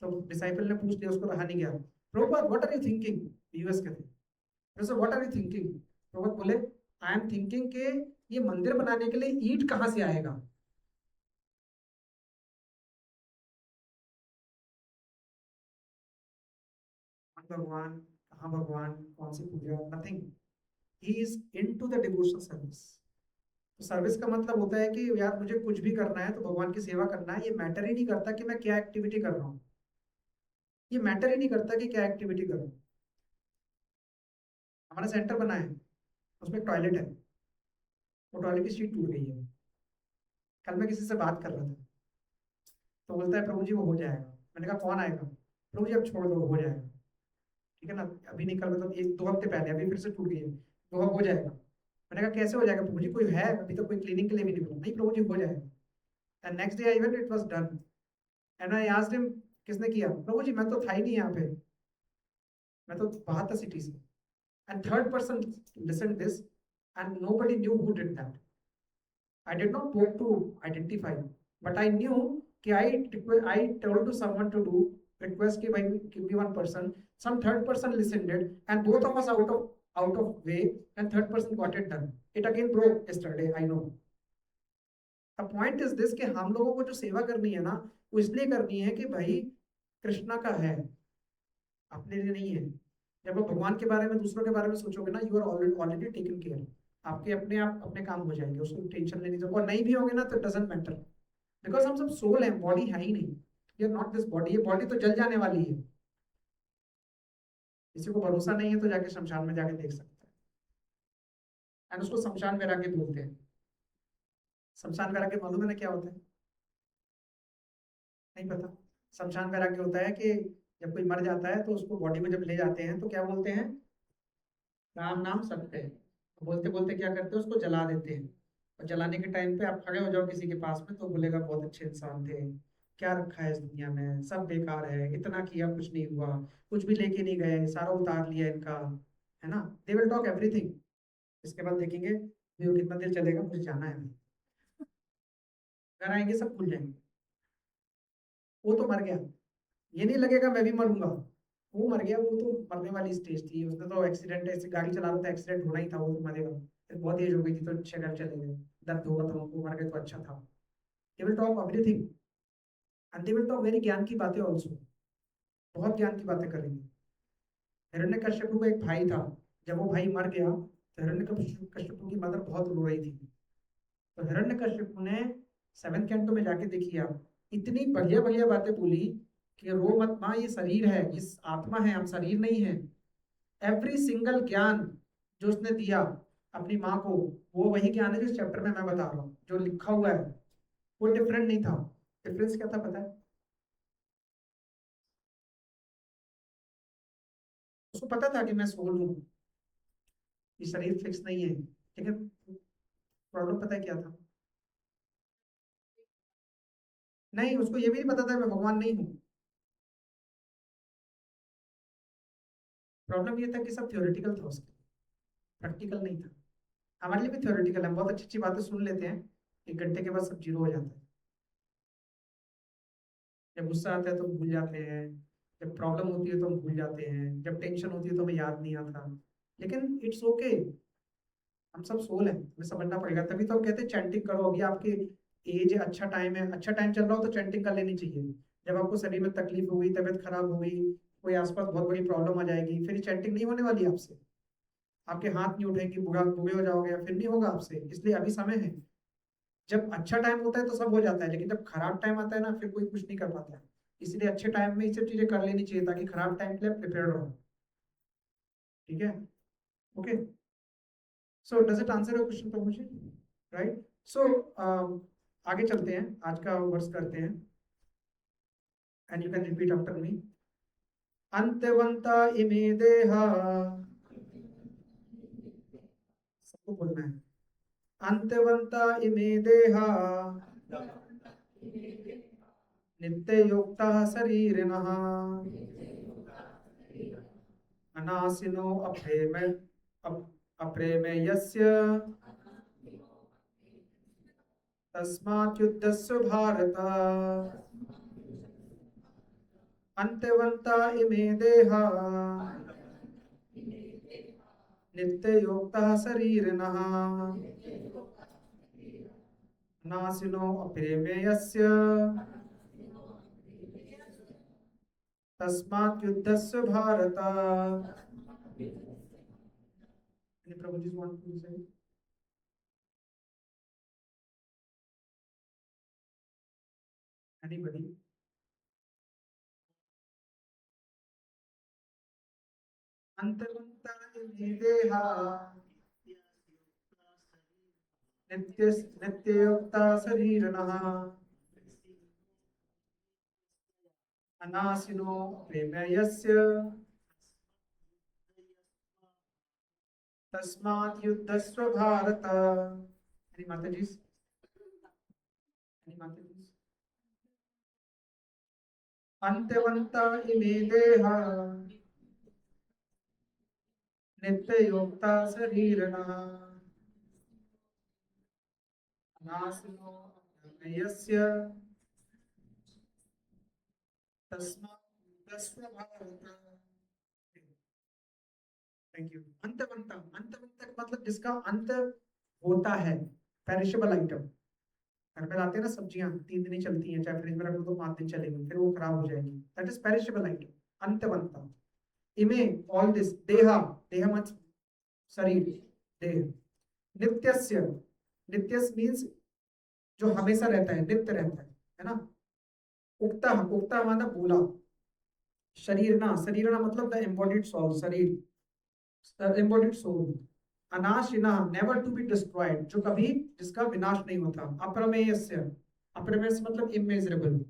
तो डिसाइपल ने पूछ लिया, उसको रहा नहीं गया. Prabhupada what are you thinking? US के थे. So what are you thinking? Prabhupada बोले आई एम थिंकिंग के ये मंदिर बनाने के लिए ईंट कहाँ से आएगा. भगवान कहाँ, भगवान कौन सी पूजा, nothing. He is into the devotional service. तो सर्विस का मतलब होता है कि यार मुझे कुछ भी करना है तो भगवान की सेवा करना है. ये मैटर ही नहीं करता कि मैं क्या एक्टिविटी कर रहा हूँ. ये मैटर ही नहीं करता कि क्या एक्टिविटी कर रहा हूँ. हमारा सेंटर बना है, उसमें टॉयलेट है, वो टॉयलेट की सीट टूट गई है. कल मैं किसी से बात कर रहा था तो बोलता है प्रभु जी वो हो जाएगा. मैंने कहा कौन आएगा? प्रभु जी अब छोड़ दो, हो जाएगा. ठीक है ना. अभी नहीं, कल मतलब 1-2 हफ्ते पहले, अभी फिर से टूट गई है तो अब हो जाएगा. मैंने कहा कैसे हो जाएगा प्रभु जी, कोई है? अभी तो कोई क्लीनिक के लिए भी नहीं बोला. नहीं प्रभु जी हो जाएगा. And next day I went, it was done. And I asked him किसने किया? प्रभु जी मैं तो था ही नहीं यहाँ पे, मैं तो बाहर था सिटी से. And third person listen this and nobody knew who did that. I did not want to identify, but I knew कि I told to someone to do request कि भाई give me one person. Some third person listened it, and both of us out of way, and third person got it done. It again broke yesterday. I know. The point is this कि हम लोगों को जो सेवा करनी है ना, वो इसलिए करनी है कि भाई कृष्णा का है, अपने लिए नहीं है. जब आप भगवान के बारे में, दूसरों के बारे में सोचोगे ना, you are already taken care. आपके अपने आप अपने काम हो जाएंगे, उसको टेंशन लेनी चाहिए. और नहीं भी होंगे ना तो डजंट मैटर, बिकॉज हम सब सोल हैं, बॉडी है ही नहीं. ये नॉट दिस बॉडी. ये बॉडी तो जल जाने वाली है. किसी को भरोसा नहीं है तो जाके शमशान में जाके देख सकता है। एंड उसको शमशान वैराग्य बोलते हैं। शमशान वैराग्य मालूम है ना क्या होता है? नहीं पता? शमशान वैराग्य होता है कि जब कोई मर जाता है तो उसको बॉडी में जब ले जाते हैं तो क्या बोलते हैं? राम नाम सत्य है। तो बोलते बोलते क्या करते हैं, उसको जला देते हैं। और जलाने के टाइम पे आप खड़े हो जाओ किसी के पास में तो बोलेगा बहुत अच्छे इंसान थे, क्या रखा है इस दुनिया में, सब बेकार है, इतना किया कुछ नहीं हुआ, कुछ भी लेके नहीं गए, सारा उतार लिया इनका, है ना? They will talk everything. इसके बाद देखेंगे व्यू कितना देर चलेगा, मुझे जाना है, घर आएंगे सब भूल जाएंगे। वो तो मर गया, ये नहीं लगेगा मैं भी मरूंगा। वो मर गया, वो तो मरने वाली स्टेज थी, उसने तो एक्सीडेंट, ऐसे गाड़ी चला रहा था, एक्सीडेंट होना ही था, वो तो मरेगा। फिर बहुत एज हो गई थी तो शहर चले गए, दर्द होगा तो उनको, मर गए तो अच्छा था। They will talk everything and they will talk very ज्ञान की बातें ऑल्सो, बहुत ज्ञान की बातें करेंगे। हिरण्यकश्यप का एक भाई था, जब वो भाई मर गया तो हिरण्यकश्यप की मदर बहुत रो रही थी। तो हिरण्यकश्यप ने 7th कैंटो में जाके देखिए आप, इतनी बढ़िया बढ़िया बातें बोली कि रो मत माँ, ये शरीर है, ये आत्मा है, हम शरीर नहीं है। एवरी सिंगल ज्ञान जो उसने दिया अपनी माँ को, वो वही ज्ञान है जो इस चैप्टर में मैं बता रहा हूँ, जो लिखा हुआ है वो डिफरेंट नहीं था। डिफरेंस क्या था पता है? उसको पता था कि मैं सोल हूँ, ये शरीर फिक्स नहीं है, लेकिन प्रॉब्लम पता है क्या था? नहीं, उसको ये भी नहीं पता था मैं भगवान नहीं हूँ। प्रॉब्लम ये था कि सब थ्योरेटिकल था उसके, प्रैक्टिकल नहीं था। हमारे लिए भी थ्योरेटिकल है, बहुत अच्छी अच्छी बातें सुन लेते हैं, 1 घंटे के बाद सब जीरो हो जाता है। जब गुस्सा आता है तो हम भूल जाते हैं, जब प्रॉब्लम होती है तो हम भूल जाते हैं, जब टेंशन होती है तो हमें याद नहीं आता। लेकिन इट्स ओके, हम सब सोल हैं, हमें समझना पड़ेगा। तभी तो हम कहते हैं चैंटिंग करो, अभी आपके एज है, अच्छा टाइम है, अच्छा टाइम चल रहा हो तो चैंटिंग कर लेनी चाहिए। जब आपको शरीर में तकलीफ होगी, तबीयत खराब होगी, कोई आसपास बहुत बड़ी प्रॉब्लम आ जाएगी, फिर चैंटिंग नहीं होने वाली आपसे, आपके हाथ नहीं उठेंगे, बुरा बुरे हो जाओगे, फिर नहीं होगा आपसे। इसलिए अभी समय है। जब अच्छा टाइम होता है तो सब हो जाता है, लेकिन जब खराब टाइम आता है ना, फिर कोई कुछ नहीं कर पाता है। इसलिए अच्छे टाइम में ये सब चीजें कर लेनी चाहिए ताकि खराब टाइम के लिए प्रिपेयर रहो। ठीक है? Okay, so does it answer your question तो मुझे, राइट? सो आगे चलते हैं, आज का वर्स करते हैं, and you can repeat after me. अंतवंता इमे देहा, सबको बोलना है, अंतवंता इमे देहा नित्ययुक्ता शरीरिणः अनासिनो अप्रेमे यस्य तस्मात् युद्धस्य भारत। अंत्यवंता इमे देहा नित्ययुक्ता शरीरिणः नासिनो अप्रेमे यस्य तस्मात् युद्धस्य Bharat. Any Prabhuji want to say? Anybody? अंतवंता इमे देहा नित्य नित्ययुक्ता शरीरिणः अनासिनो प्रेम यस्य तस्मात् युद्धस्व Bharat. Any Mataji's? Any Mataji's? अंत्यवंता इमे देहा नित्ययुक्ता शरीरिणः अनासिनो प्रेम यस्य तस्मात् युद्धस्व भारत। Thank you. अंतवंता, अंतवंता का मतलब जिसका अंत होता है, पेरिशेबल आइटम। घर में लाते हैं ना सब्जियां, 3 दिन ही चलती हैं, चाहे फ्रिज में रख लो तो 5 दिन चलेगी, फिर वो खराब हो जाएगी, दैट इज पेरिशेबल आइटम, अंतवंता। इमे, ऑल दिस, देहा, देह मत शरीर, देह। नित्यस्य, नित्यस मीन्स जो हमेशा रहता है, नित्य रहता है ना? उक्ता, उक्ता माना बोला, शरीर ना मतलब द एम्बॉडीड सोल, शरीर, एम्बॉडीड सोल। अनाशिना नेवर टू बी डिस्ट्रॉयड, जो कभी, जिसका विनाश नहीं होता। अप्रमेयस्य, अप्रमेय से मतलब इमेजरेबल।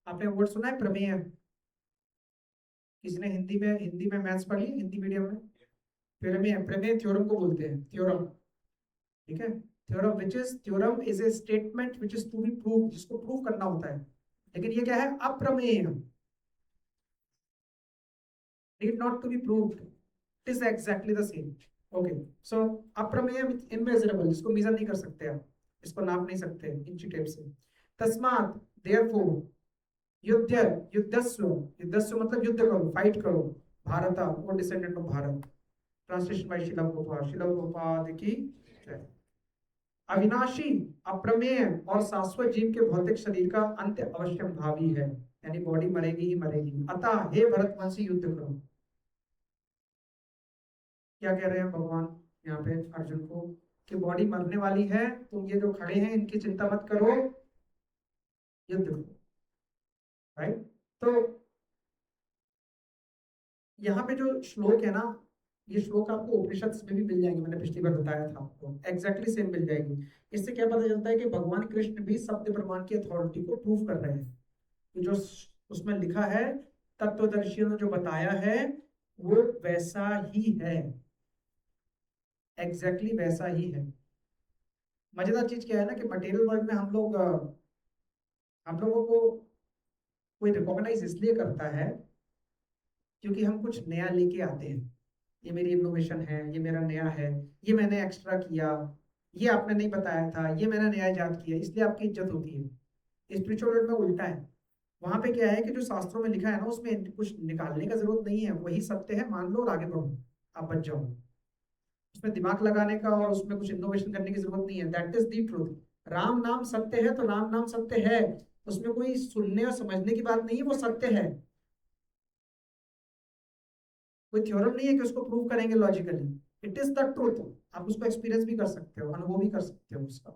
आपने वर्ड सुना है प्रमेय? किसी ने हिंदी में मैथ्स पढ़ी हिंदी मीडियम में? प्रमेय, प्रमेय थ्योरम को बोलते हैं, थ्योरम। ठीक है, theorem which is, theorem is a statement which is to be prove, जिसको प्रूव करना होता है। लेकिन ये क्या है? अप्रमेय, need not to be proved, it is exactly the same. Okay, so अप्रमेय इमेजरेबल, जिसको मेजर नहीं कर सकते आप, इसको नाप नहीं सकते इंची टेप से। तस्मात, देयरफॉर, युद्ध, युद्धस्व, युद्धस्व मतलब युद्ध करो, फाइट करो। भारत, वो descendant of Bharat. Translation bye शिला प्रभुपाद, शिला प्रभुपाद की जय। अविनाशी, अप्रमेय और शाश्वत जीव के भौतिक शरीर का अंत्य अवश्य भावी है, यानी बॉडी मरेगी ही मरेगी। अतः हे भरतवंशी युद्ध करो। क्या कह रहे हैं भगवान यहाँ पे अर्जुन को? कि बॉडी मरने वाली है, तुम ये जो खड़े हैं इनकी चिंता मत करो, युद्ध करो। राइट? तो यहाँ पे जो श्लोक है ना, ये श्लोक आपको उपनिषद में भी मिल जाएंगे, मैंने पिछली बार बताया था आपको, एग्जैक्टली सेम मिल जाएगी। इससे क्या पता चलता है कि भगवान कृष्ण भी सत्य प्रमाण की अथॉरिटी को प्रूव कर रहे हैं। तो जो उसमें लिखा है, तत्वदर्शियों ने जो बताया है, वो वैसा ही है, एग्जैक्टली वैसा ही है। मजेदार चीज क्या है ना, कि मटेरियल वर्ल्ड में हम लोगों को कोई रिकॉग्नाइज इसलिए करता है क्योंकि हम कुछ नया लेके आते हैं। ये मेरी इनोवेशन है, ये मेरा नया है, ये मैंने एक्स्ट्रा किया, ये आपने नहीं बताया था, ये मैंने नया इजाद किया, इसलिए आपकी इज्जत होती है। स्पिरिचुअल वर्ल्ड में उल्टा है। वहां पे क्या है कि जो शास्त्रों में लिखा है ना, उसमें कुछ निकालने का जरूरत नहीं है, वही सत्य है, मान लो और आगे बढ़ो, आप बच जाओ। उसमें दिमाग लगाने का और उसमें कुछ इनोवेशन करने की जरूरत नहीं है। That is the truth. Ram नाम सत्य है तो राम नाम सत्य है, उसमें कोई सुनने और समझने की बात नहीं है, वो सत्य है। कोई थ्योरम नहीं है कि उसको प्रूव करेंगे logically, it is the truth. आप उसको एक्सपीरियंस भी कर सकते हो, अनुभव भी कर सकते हो उसका।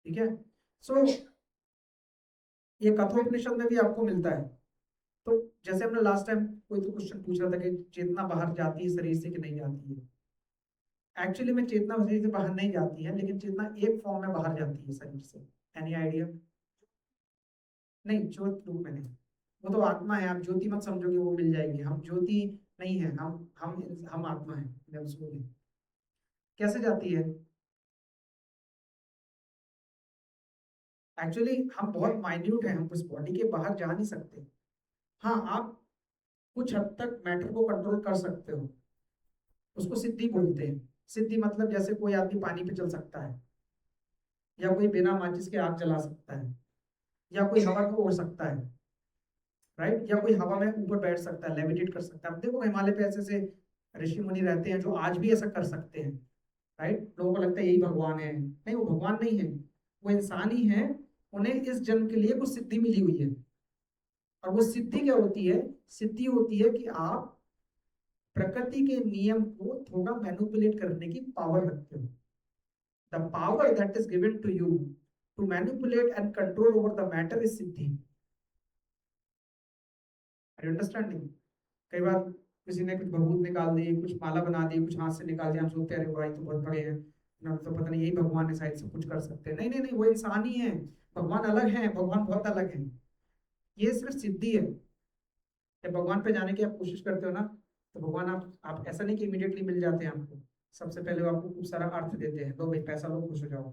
ठीक है, सो ये कठोपनिषद में भी आपको मिलता है। तो जैसे हमने लास्ट टाइम कोई तो क्वेश्चन पूछ रहा था कि चेतना बाहर जाती है शरीर से कि नहीं जाती है। एक्चुअली में चेतना शरीर से बाहर नहीं जाती है, लेकिन चेतना एक फॉर्म में बाहर जाती है शरीर से। Any idea? नहीं, ज्योत रूप में नहीं, वो तो आत्मा है, आप ज्योति मत समझोगे, वो मिल जाएगी। हम ज्योति नहीं है, हम आत्मा है, मैं उसको भी। कैसे जाती है? एक्चुअली हम बहुत माइन्यूट है, हम उस बॉडी के बाहर जा नहीं सकते। हाँ, आप कुछ हद तक मैटर को कंट्रोल कर सकते हो, उसको सिद्धि बोलते हैं। सिद्धि मतलब जैसे कोई आदमी पानी पे चल सकता है, या कोई बिना माचिस के आग जला सकता है, या कोई हवा को उड़ सकता है। राइट? या कोई हवा में ऊपर बैठ सकता है, लेविटेट कर सकता है। अब देखो हिमालय पे ऐसे ऐसे ऋषि मुनि रहते हैं जो आज भी ऐसा कर सकते हैं। राइट? लोगों को लगता है यही भगवान है, नहीं, वो भगवान नहीं है, वो इंसान ही है। उन्हें इस जन्म के लिए कुछ सिद्धि मिली हुई है। और वो सिद्धि क्या होती है? सिद्धि होती है कि आप प्रकृति के नियम को थोड़ा मैनिपुलेट करने की पावर रखते हो। The power that is given to you to manipulate and control over the matter is सिद्धि। Are you understanding? कई बार किसी ने कुछ भभूत निकाल दी, कुछ माला बना दी, कुछ हाथ से निकाल दिया, हम सोचते हैं अरे भाई तो बहुत बड़े हैं ना, तो पता नहीं यही भगवान है, शायद सब कुछ कर सकते हैं। नहीं नहीं नहीं, वो इंसान ही है। भगवान अलग है, भगवान बहुत अलग है। ये सिर्फ सिद्धि है। जब भगवान पे जाने की आप कोशिश करते हो ना, तो भगवान आप ऐसा नहीं कि इमीडिएटली मिल जाते हैं आपको। सबसे पहले वो आपको खूब सारा अर्थ देते हैं, लो भाई पैसा लो, खुश हो जाओ,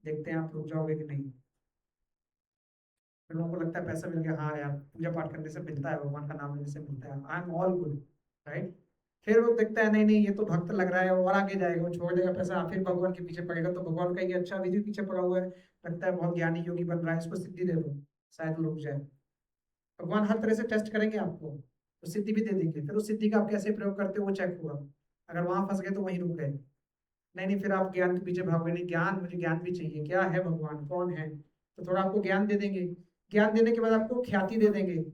देखते हैं आप रुक जाओगे कि नहीं। फिर लोगों को लगता है पैसा मिल गया, हाँ यार पूजा पाठ करने से मिलता है, भगवान का नाम लेने से मिलता है, I am all good. Right? फिर वो देखता है नहीं नहीं, ये तो भक्त लग रहा है, और आगे जाएगा, वो छोड़ देगा पैसा, फिर भगवान के पीछे पड़ेगा, तो भगवान कहेंगे अच्छा अभी भी पीछे पड़ा हुआ है, लगता है बहुत ज्ञानी योगी बन रहा है, इसको सिद्धि दे दो, शायद वो रुक जाए। भगवान हर तरह से टेस्ट करेंगे आपको, तो सिद्धि भी दे देंगे। फिर उस सिद्धि का आप कैसे प्रयोग करते हो वो चेक होगा। अगर वहां फंस गए तो वहीं रुक गए। नहीं नहीं, फिर आप ज्ञान के पीछे भागोगे, नहीं ज्ञान, मुझे ज्ञान भी चाहिए, क्या है भगवान, कौन है, तो थोड़ा आपको ज्ञान दे देंगे। ज्ञान देने के बाद आपको ख्याति दे देंगे,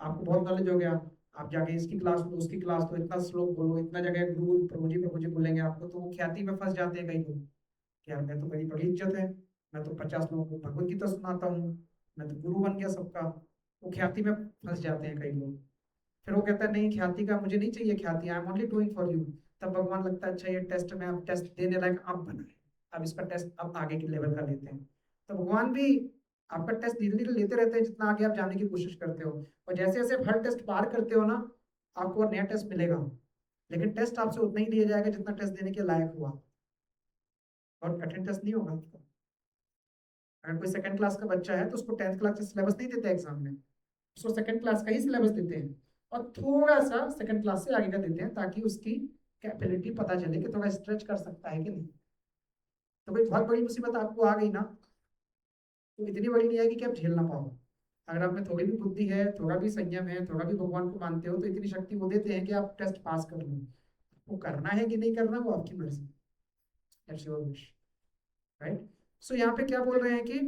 आपको बहुत नॉलेज हो गया, आप जाके इसकी क्लास लो, उसकी क्लास लो, इतना श्लोक बोलो, इतना जगह गुरु प्रभु जी बोलेंगे आपको, तो वो ख्याति में फंस जाते हैं कई लोग कि यार मैं तो, मेरी बड़ी इज्जत है, मैं तो 50 लोगों को भगवत गीता सुनाता हूँ, मैं तो गुरु बन गया सबका। वो ख्याति में फंस जाते हैं कई लोग। फिर वो कहता है नहीं ख्याति का मुझे नहीं चाहिए, ख्याति I am only doing for you. तब भगवान लगता है अच्छा ये टेस्ट में अब टेस्ट देने लायक अब बना है, अब इसका टेस्ट अब आगे के लेवल का लेते हैं। तो भगवान भी आपका टेस्ट धीरे धीरे लेते रहते हैं जितना आगे आप जाने की कोशिश करते हो। और जैसे जैसे आप हर टेस्ट पार करते हो ना, आपको और नया टेस्ट मिलेगा, लेकिन टेस्ट आपसे उतना ही लिया जाएगा जितना टेस्ट देने के लायक हुआ। और कठिन टेस्ट नहीं होगा आपका। अगर कोई सेकंड क्लास का बच्चा है तो उसको 10th क्लास का सिलेबस नहीं देते एग्जाम में, उसको सेकंड क्लास का ही सिलेबस देते हैं और थोड़ा सा सेकंड क्लास से आगे का देते हैं ताकि उसकी कैपेबिलिटी पता चले कि थोड़ा स्ट्रेच कर सकता है कि नहीं। तो कोई बहुत बड़ी मुसीबत आपको आ गई ना, तो इतनी बड़ी नहीं आएगी कि आप झेल ना पाओ। अगर आप में थोड़ी भी बुद्धि है, थोड़ा भी संयम है, थोड़ा भी भगवान को मानते हो, तो इतनी शक्ति वो देते हैं कि आप टेस्ट पास कर लो। वो करना है कि नहीं करना वो आपकी मर्जी, दैट्स योर विश, राइट। सो यहाँ पे क्या बोल रहे हैं कि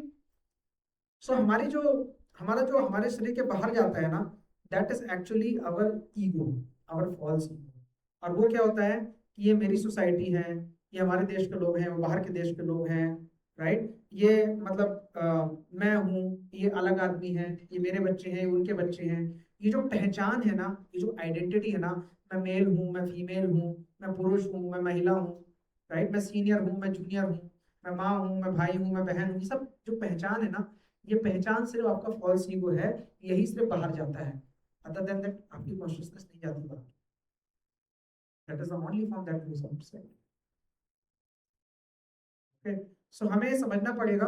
सो हमारा जो हमारे शरीर के बाहर जाता है ना, that is actually our ego, our false ego. और वो क्या होता है कि ये मेरी सोसाइटी है, ये हमारे देश के लोग हैं, वो बाहर के देश के लोग हैं, राइट। ये मतलब मैं हूँ, ये अलग आदमी है, ये मेरे बच्चे हैं, ये उनके बच्चे हैं। ये जो पहचान है ना, ये जो आइडेंटिटी है ना, मैं मेल हूँ, मैं फीमेल हूँ, मैं पुरुष हूँ, मैं महिला हूँ, राइट, मैं सीनियर हूँ, मैं जूनियर हूँ, मैं माँ हूँ, मैं भाई हूँ, मैं बहन हूँ, ये सब जो पहचान है ना, ये पहचान सिर्फ आपका फॉल्स ईगो है, यही सिर्फ बाहर जाता है। अदर देन दैट आपकी कॉन्शियसनेस नहीं जाती बाहर। That is the only form that goes outside. Okay, so हमें समझना पड़ेगा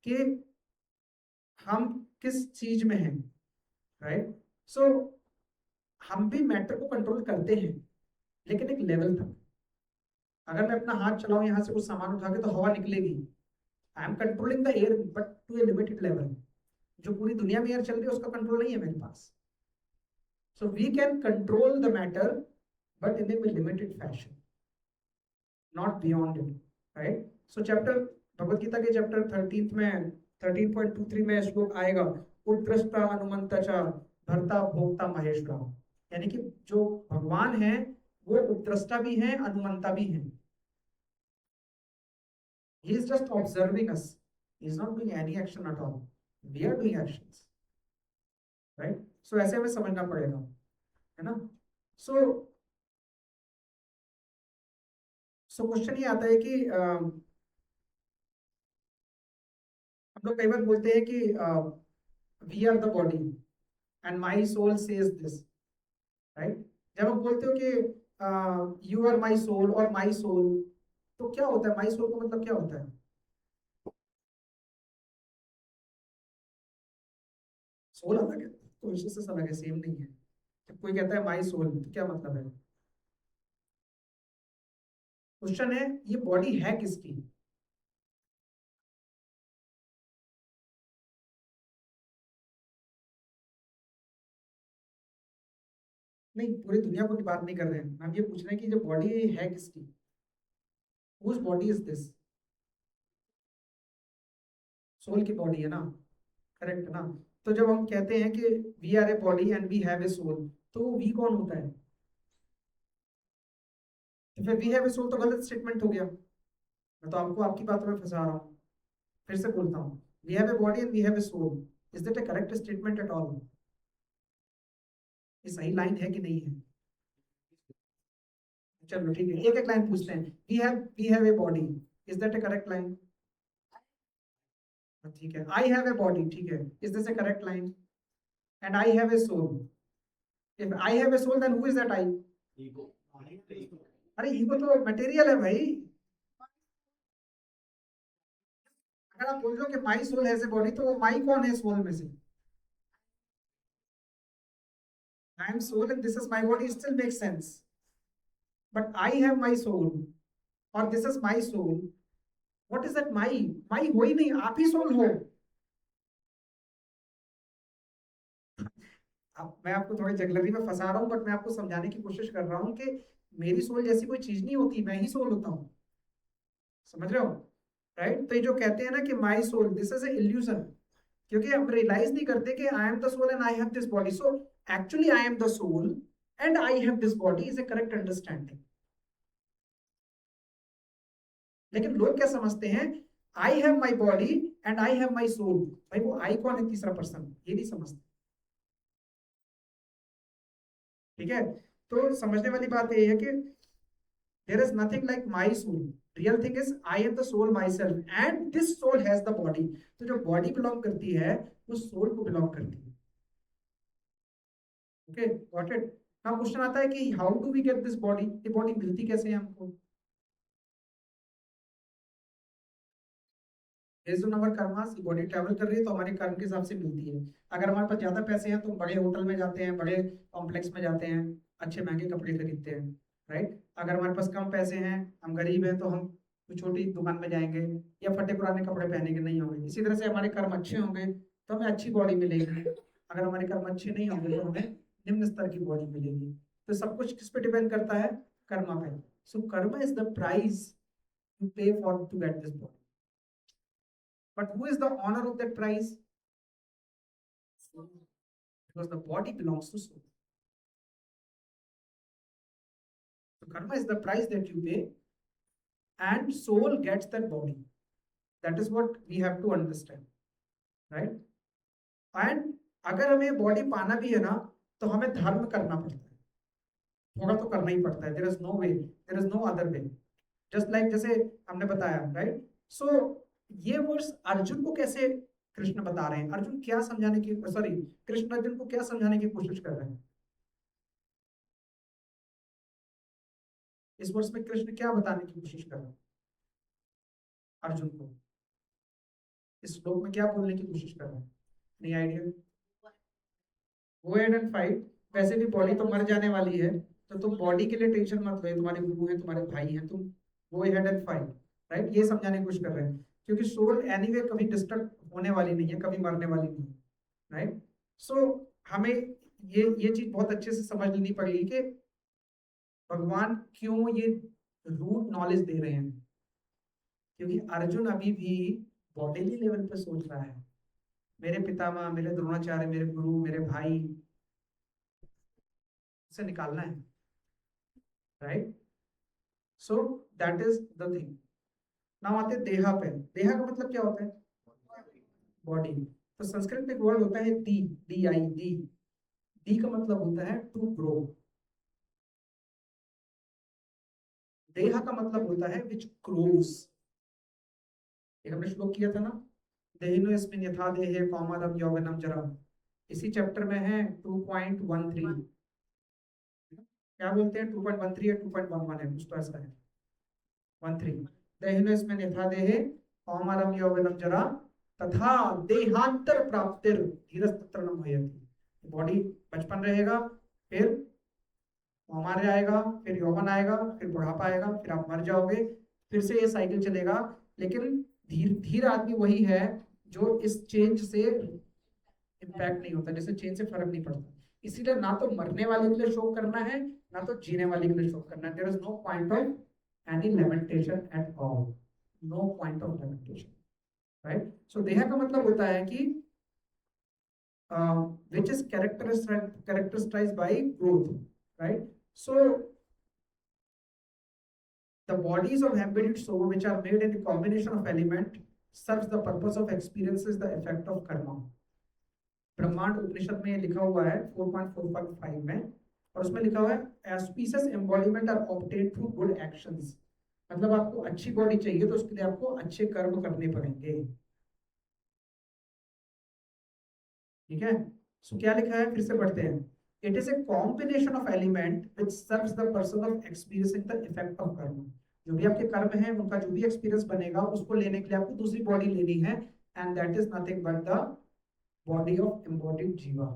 कि हम किस चीज में हैं, राइट। सो हम भी मैटर को कंट्रोल करते हैं, लेकिन एक लेवल तक। अगर मैं अपना हाथ चलाऊं यहाँ से कुछ सामान उठा के तो हवा निकलेगी, I am controlling the air but to a limited level. जो पूरी दुनिया में एयर चल रही है उसका कंट्रोल नहीं है मेरे पास। So we can control the matter, but in a limited fashion, not beyond it, right? So chapter Bhagavad Gita के चैप्टर 13 में 13.23 में श्लोक आएगा, उत्कृष्टा अनुमंता च भर्ता भोक्ता महेश्वरा। यानी कि जो भगवान है वो उत्कृष्टा भी हैं, अनुमंता भी हैं। He is just observing us. He is not doing any action at all. We are doing actions, right? So ऐसे हमें समझना पड़ेगा, है ना। सो क्वेश्चन ये आता है कि हम लोग कई बार बोलते हैं कि we are the body and my soul says this, right. जब आप बोलते हो कि यू आर माई सोल और माई सोल, तो क्या होता है माई सोल का मतलब क्या होता है? सोल अलग है, कॉन्शियसनेस अलग है, सेम नहीं है। जब कोई कहता है माई सोल तो क्या मतलब है? क्वेश्चन है ये बॉडी है किसकी? नहीं, पूरी दुनिया को बात नहीं कर रहे हैं हम, ये पूछ रहे हैं कि जो बॉडी है किसकी, whose body is this? Soul की बॉडी है ना, करेक्ट ना। तो जब हम कहते हैं कि we are a body and we have a soul, तो वी कौन होता है? तो फिर वी हैव ए सोल तो गलत स्टेटमेंट हो गया। मैं तो आपको आपकी बातों में फंसा रहा हूँ। फिर से बोलता हूँ, we have a body and we have a soul, is that a correct statement at all? ये सही लाइन है कि नहीं है? चलो ठीक है, एक एक लाइन पूछते हैं। We have a body, is that a correct line? ठीक है, आई हैव ए बॉडी, ठीक है, is this a correct line? And I have a soul, if I have a soul then who is that I? Ego. अरे ego तो material है भाई। अगर आप बोल रहे हो कि my soul has a body, तो वो माई कौन है सोल में से? I am soul and this is my body, still make sense. But I have my soul और this is my soul, what is that my? My हो ही नहीं, आप ही सोल हो। अब मैं आपको थोड़ी जगलरी में फंसा रहा हूँ, बट मैं आपको समझाने की कोशिश कर रहा हूँ कि मेरी सोल जैसी कोई चीज नहीं होती, मैं ही सोल होता हूँ। समझ रहे हो, राइट। तो ये जो कहते हैं ना कि my soul, this is a illusion, क्योंकि हम रियलाइज नहीं करते कि I am the soul and I have this body. So actually I am the soul and I have this body is a correct understanding. लेकिन लोग क्या समझते हैं, I have my body and I have my soul. भाई वो आई कौन है तीसरा पर्सन, ये नहीं समझते। ठीक है, तो समझने वाली बात ये है कि there is nothing like my soul, real thing is I am the soul my self and this soul has the body. तो जो बॉडी बिलोंग करती है वो सोल को बिलोंग करती है। Okay got it. Now question आता है कि how do we get this body, ये बॉडी मिलती कैसे है हमको? बेस्ड ऑन आवर कर्मास ये बॉडी ट्रैवल कर रही है तो हमारे कर्म के हिसाब से मिलती है। अगर हमारे पास ज्यादा पैसे हैं तो हम बड़े होटल में जाते हैं, बड़े कॉम्प्लेक्स में जाते हैं, अच्छे महंगे कपड़े खरीदते हैं, राइट। अगर हमारे पास कम पैसे हैं, हम गरीब हैं, तो हम कोई छोटी दुकान में जाएंगे या फटे पुराने कपड़े पहनेंगे नहीं होंगे। इसी तरह से हमारे कर्म अच्छे होंगे तो हमें अच्छी बॉडी मिलेगी, अगर हमारे कर्म अच्छे नहीं होंगे तो हमें निम्न स्तर की बॉडी मिलेगी। तो सब कुछ किस पे डिपेंड करता है? कर्मा पे। So karma is the price you pay for to get this body. But who is the owner of that prize? Because the body belongs to soul. So karma is the price that you pay, and soul gets that body. That is what we have to understand, right? And अगर हमें body पाना भी है ना तो हमें धर्म करना पड़ता है, थोड़ा तो करना ही पड़ता है। There is no way, there is no other way. Just like जैसे हमने बताया, राइट। सो ये वर्ड्स अर्जुन को कैसे कृष्ण बता रहे हैं, अर्जुन क्या समझाने की, सॉरी, कृष्ण अर्जुन को क्या समझाने की कोशिश कर रहे हैं? इस वर्ष में कृष्ण क्या बताने की कोशिश कर रहे हैं अर्जुन को? इस श्लोक में क्या बोलने की कोशिश कर रहे हैं? नहीं idea? Go ahead and fight. वैसे भी बॉडी तो मर जाने वाली है, तो तुम बॉडी के लिए टेंशन मत लो, तुम्हारे गुरु हैं, तुम्हारे भाई हैं, तुम गो एहेड एंड फाइट, राइट। ये समझाने की कोशिश कर रहे हैं, क्योंकि सोल एनीवे कभी डिस्टर्ब होने वाली नहीं है, कभी मरने वाली नहीं है, राइट। सो हमें ये चीज बहुत अच्छे से समझ लेनी पड़ेगी कि भगवान क्यों ये रूट नॉलेज दे रहे हैं। क्योंकि अर्जुन अभी भी बॉडीली लेवल पे सोच रहा है, मेरे पितामह, मेरे द्रोणाचार्य, मेरे गुरु, मेरे भाई से निकालना है, right. So that is the thing. Now आते देहा पे। देहा का मतलब क्या होता है? बॉडी। तो संस्कृत में एक वर्ड होता है दी, डी आई दी। दी का मतलब होता है टू ग्रो। देहा का मतलब होता है विच ग्रोस। एक हमने श्लोक किया था ना, देहिनो यस्मिन् यथा देहे कौमारम यौवनम जरा। इसी चैप्टर में है 2.13। क्या बोलते हैं? 2.13 या 2.11 है, कुछ तो ऐसा है। 13 देहिनो यस्मिन् यथा देहे कौमारम यौवनम जरा तथा देहांतर प्राप्तिर धीरज तत्र न भयति। बॉडी बचपन रहेगा, फिर कौमार्य आएगा, फिर यौवन आएगा, फिर बुढ़ापा आएगा, फिर आप मर जाओगे, फिर से ये साइकिल चलेगा। लेकिन धीर धीर आदमी वही है जो इस चेंज से इम्पैक्ट नहीं होता, जैसे चेंज से फर्क नहीं पड़ता। इसीलिए ना तो मरने वाले के लिए शोक करना है, ना तो जीने वाले के लिए शोक करना है। There is no point of any lamentation at all, no point of lamentation, right. So देह का मतलब होता है कि which is characterized by growth, right? So the bodies of embodied soul which are made in a combination of element serves the purpose of experiences the effect of karma। ब्रह्मांड उपनिषद में लिखा हुआ है 4.4.5 में, और उसमें लिखा हुआ है auspicious embodiment are obtained through good actions। मतलब आपको अच्छी बॉडी चाहिए तो उसके लिए आपको अच्छे कर्म करने पड़ेंगे, ठीक है। सो क्या लिखा है, फिर से पढ़ते हैं। It is a combination of element which serves the person of experiencing the effect of कर्म। जो भी आपके कर्म है उनका जो भी एक्सपीरियंस बनेगा उसको लेने के लिए आपको दूसरी बॉडी लेनी है, and that is nothing but the body of embodied जीवा।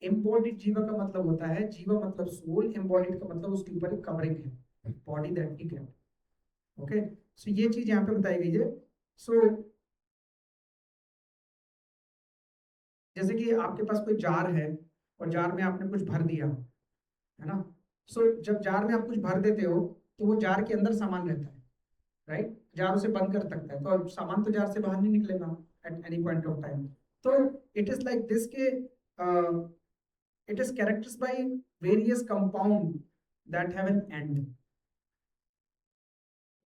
एम्बॉडीड जीवा का मतलब होता है, जीवा मतलब सोल, एम्बॉडीड का मतलब उसके ऊपर एक कवरिंग है, body that he get. Okay, so ये चीज यहाँ पे बताई गई है। सो जैसे कि आपके पास कोई जार है और जार में आपने कुछ भर दिया, है ना। सो जब जार में आप कुछ भर देते हो तो वो जार के अंदर सामान रहता है, राइट। जार उसे बंद कर सकता है, तो सामान तो जार से बाहर नहीं निकलेगा at any point of time. तो इट इज लाइक दिस के it is characters by various compound that have an end.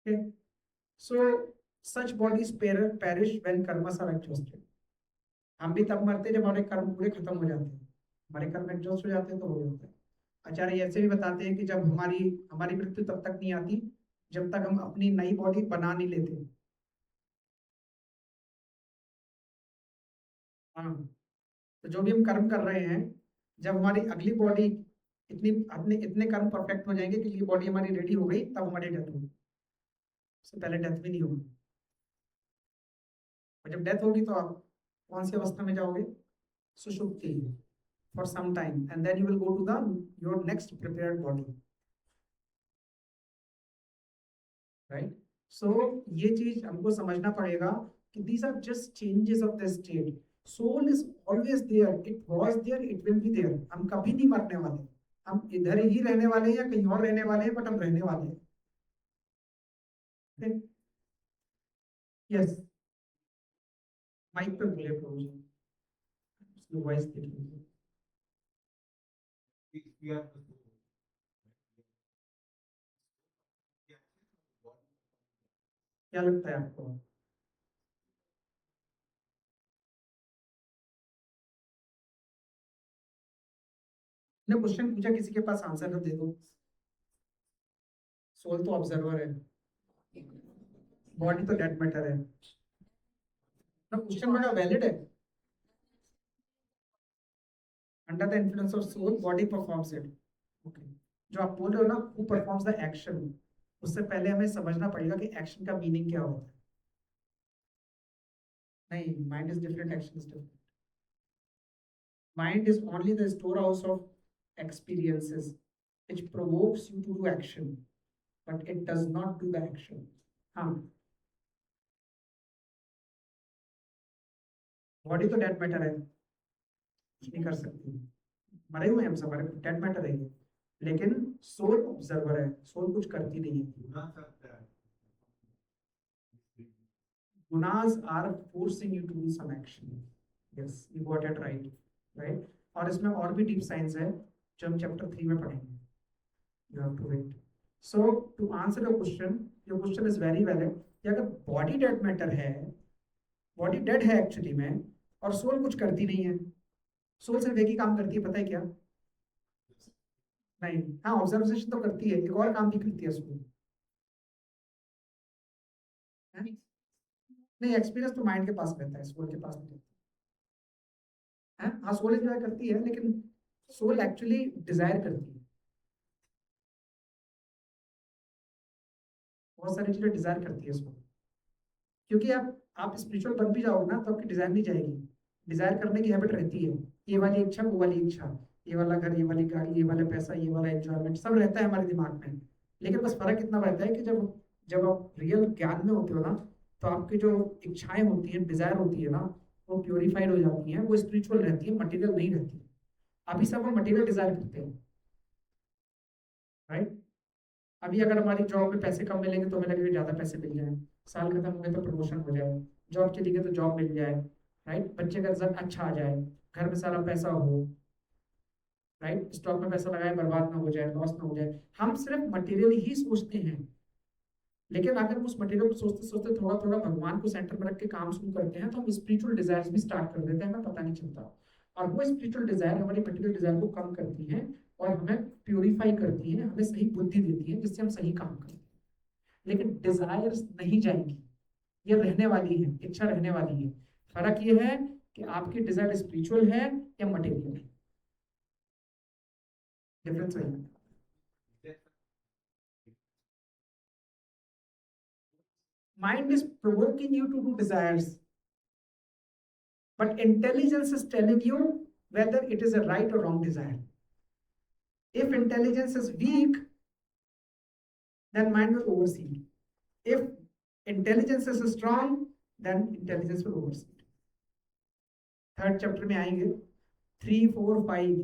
Okay, so such bodies perish when karmas are exhausted. हम भी तब मरते जब हमारे कर्म पूरे खत्म हो जाते हैं, हमारे कर्म एग्जॉस्ट हो जाते हैं तो हो जाता है। आचार्य ऐसे भी बताते हैं कि जब हमारी हमारी मृत्यु तब तक नहीं आती जब तक हम अपनी नई बॉडी बना नहीं लेते। हाँ, तो जो भी हम कर्म कर रहे हैं, जब हमारी अगली बॉडी इतनी अपने इतने कर्म परफेक्ट हो जाएंगे कि ये बॉडी हमारी रेडी हो गई, तब हमारी डेथ होगी। उससे पहले डेथ भी नहीं होगी। और जब डेथ होगी तो आप कौन सी अवस्था में जाओगे? सुषुप्ति, for some time, and then you will go to the your next prepared body, right? So ये चीज हमको समझना पड़ेगा कि these are just changes of the state. Soul is always there, it was there, it will be there. हम कभी नहीं मरने वाले, हम इधर ही रहने वाले हैं या कहीं और रहने वाले हैं, बट हम रहने वाले हैं। यस, माइक पे बोले प्रभु जी, उसकी वॉइस देखिए। We are the soul. क्या लगता है आपको? ने क्वेश्चन पूछा, किसी के पास आंसर तो दे दो। सोल तो ऑब्जर्वर है, बॉडी तो डेड मैटर है ना। क्वेश्चन बड़ा वैलिड है। Under the influence of soul body performs it. Okay, जो आप बोल रहे हो ना, हु परफॉर्म्स द एक्शन, उससे पहले हमें समझना पड़ेगा कि एक्शन का मीनिंग क्या होता है। नहीं, mind is different, action is different. Mind is only the store house of experiences which provokes you to do action, but it does not do the action. हाँ, बॉडी तो डेड मैटर है, कुछ नहीं कर सकती, मरे हुए हैं हम सब, हमारे डेड मैटर है ये। लेकिन सोल ऑब्जर्वर है, सोल कुछ करती नहीं है। Gunas are forcing you to do some action. Yes, you got it right, right. और इसमें और भी डीप साइंस है जो हम चैप्टर 3 में पढ़ेंगे। You have to wait. So to answer your question is very valid कि अगर बॉडी डेड मैटर है, बॉडी डेड है एक्चुअली में, और सोल कुछ करती नहीं है। सोल सिर्फ एक ही काम करती है, पता है क्या? नहीं, हाँ, ऑब्जर्वेशन तो करती है, एक और काम भी करती है सोल। नहीं, एक्सपीरियंस तो माइंड के पास रहता है, सोल के पास नहीं रहता है। हाँ, सोल एंजॉय करती है, लेकिन सोल एक्चुअली डिजायर करती है, बहुत सारी चीजें डिजायर करती है सोल। क्योंकि आप स्पिरिचुअल बन भी जाओगे ना तो आपकी डिजायर नहीं जाएगी। डिजायर करने की हैबिट रहती है, ये वाली इच्छा, वो वाली इच्छा, ये वाला घर, ये वाली गाड़ी, ये वाला पैसा, ये वाला एंजॉयमेंट, सब रहता है हमारे दिमाग में। लेकिन बस फर्क इतना रहता है कि जब जब आप रियल ज्ञान में होते हो ना, तो आपकी जो इच्छाएं होती हैं, डिजायर होती है ना, वो प्योरीफाइड हो जाती हैं, वो स्पिरिचुअल रहती है, मटेरियल नहीं रहती। अभी सब हम मटेरियल डिजायर करते हैं, राइट? अभी अगर हमारी जॉब में पैसे कम मिलेंगे तो हमें लगेगा ज्यादा पैसे मिल जाए, साल खत्म हो गए तो प्रमोशन हो जाए, जॉब चली गई तो जॉब मिल जाए, राइट? बच्चे का रिजल्ट अच्छा आ जाए, घर में सारा पैसा हो, राइट? स्टॉक में पैसा लगाए, बर्बाद ना हो जाए, लॉस ना हो जाए। हम सिर्फ मटेरियल ही सोचते हैं। लेकिन अगर हम उस मटेरियल को सोचते सोचते थोड़ा थोड़ा भगवान को सेंटर में रख के काम शुरू करते हैं, तो हम स्पिरिचुअल डिजायर्स भी स्टार्ट कर देते हैं, हमें पता नहीं चलता। और वो स्पिरिचुअल डिजायर हमारी मटेरियल डिजायर को कम करती है और हमें प्योरीफाई करती है, हमें सही बुद्धि देती है, जिससे हम सही काम करते हैं। लेकिन डिजायर्स नहीं जाएंगी, ये रहने वाली है, इच्छा रहने वाली है। फर्क ये है कि आपकी डिजायर स्पिरिचुअल है या मटेरियल है, डिफरेंस वही है। Mind is provoking you to do desires, but intelligence is telling you whether it is a right or wrong desire. If intelligence is weak, then mind will oversee. If intelligence is strong, then intelligence will oversee. Third chapter में आएंगे, 3, 4, 5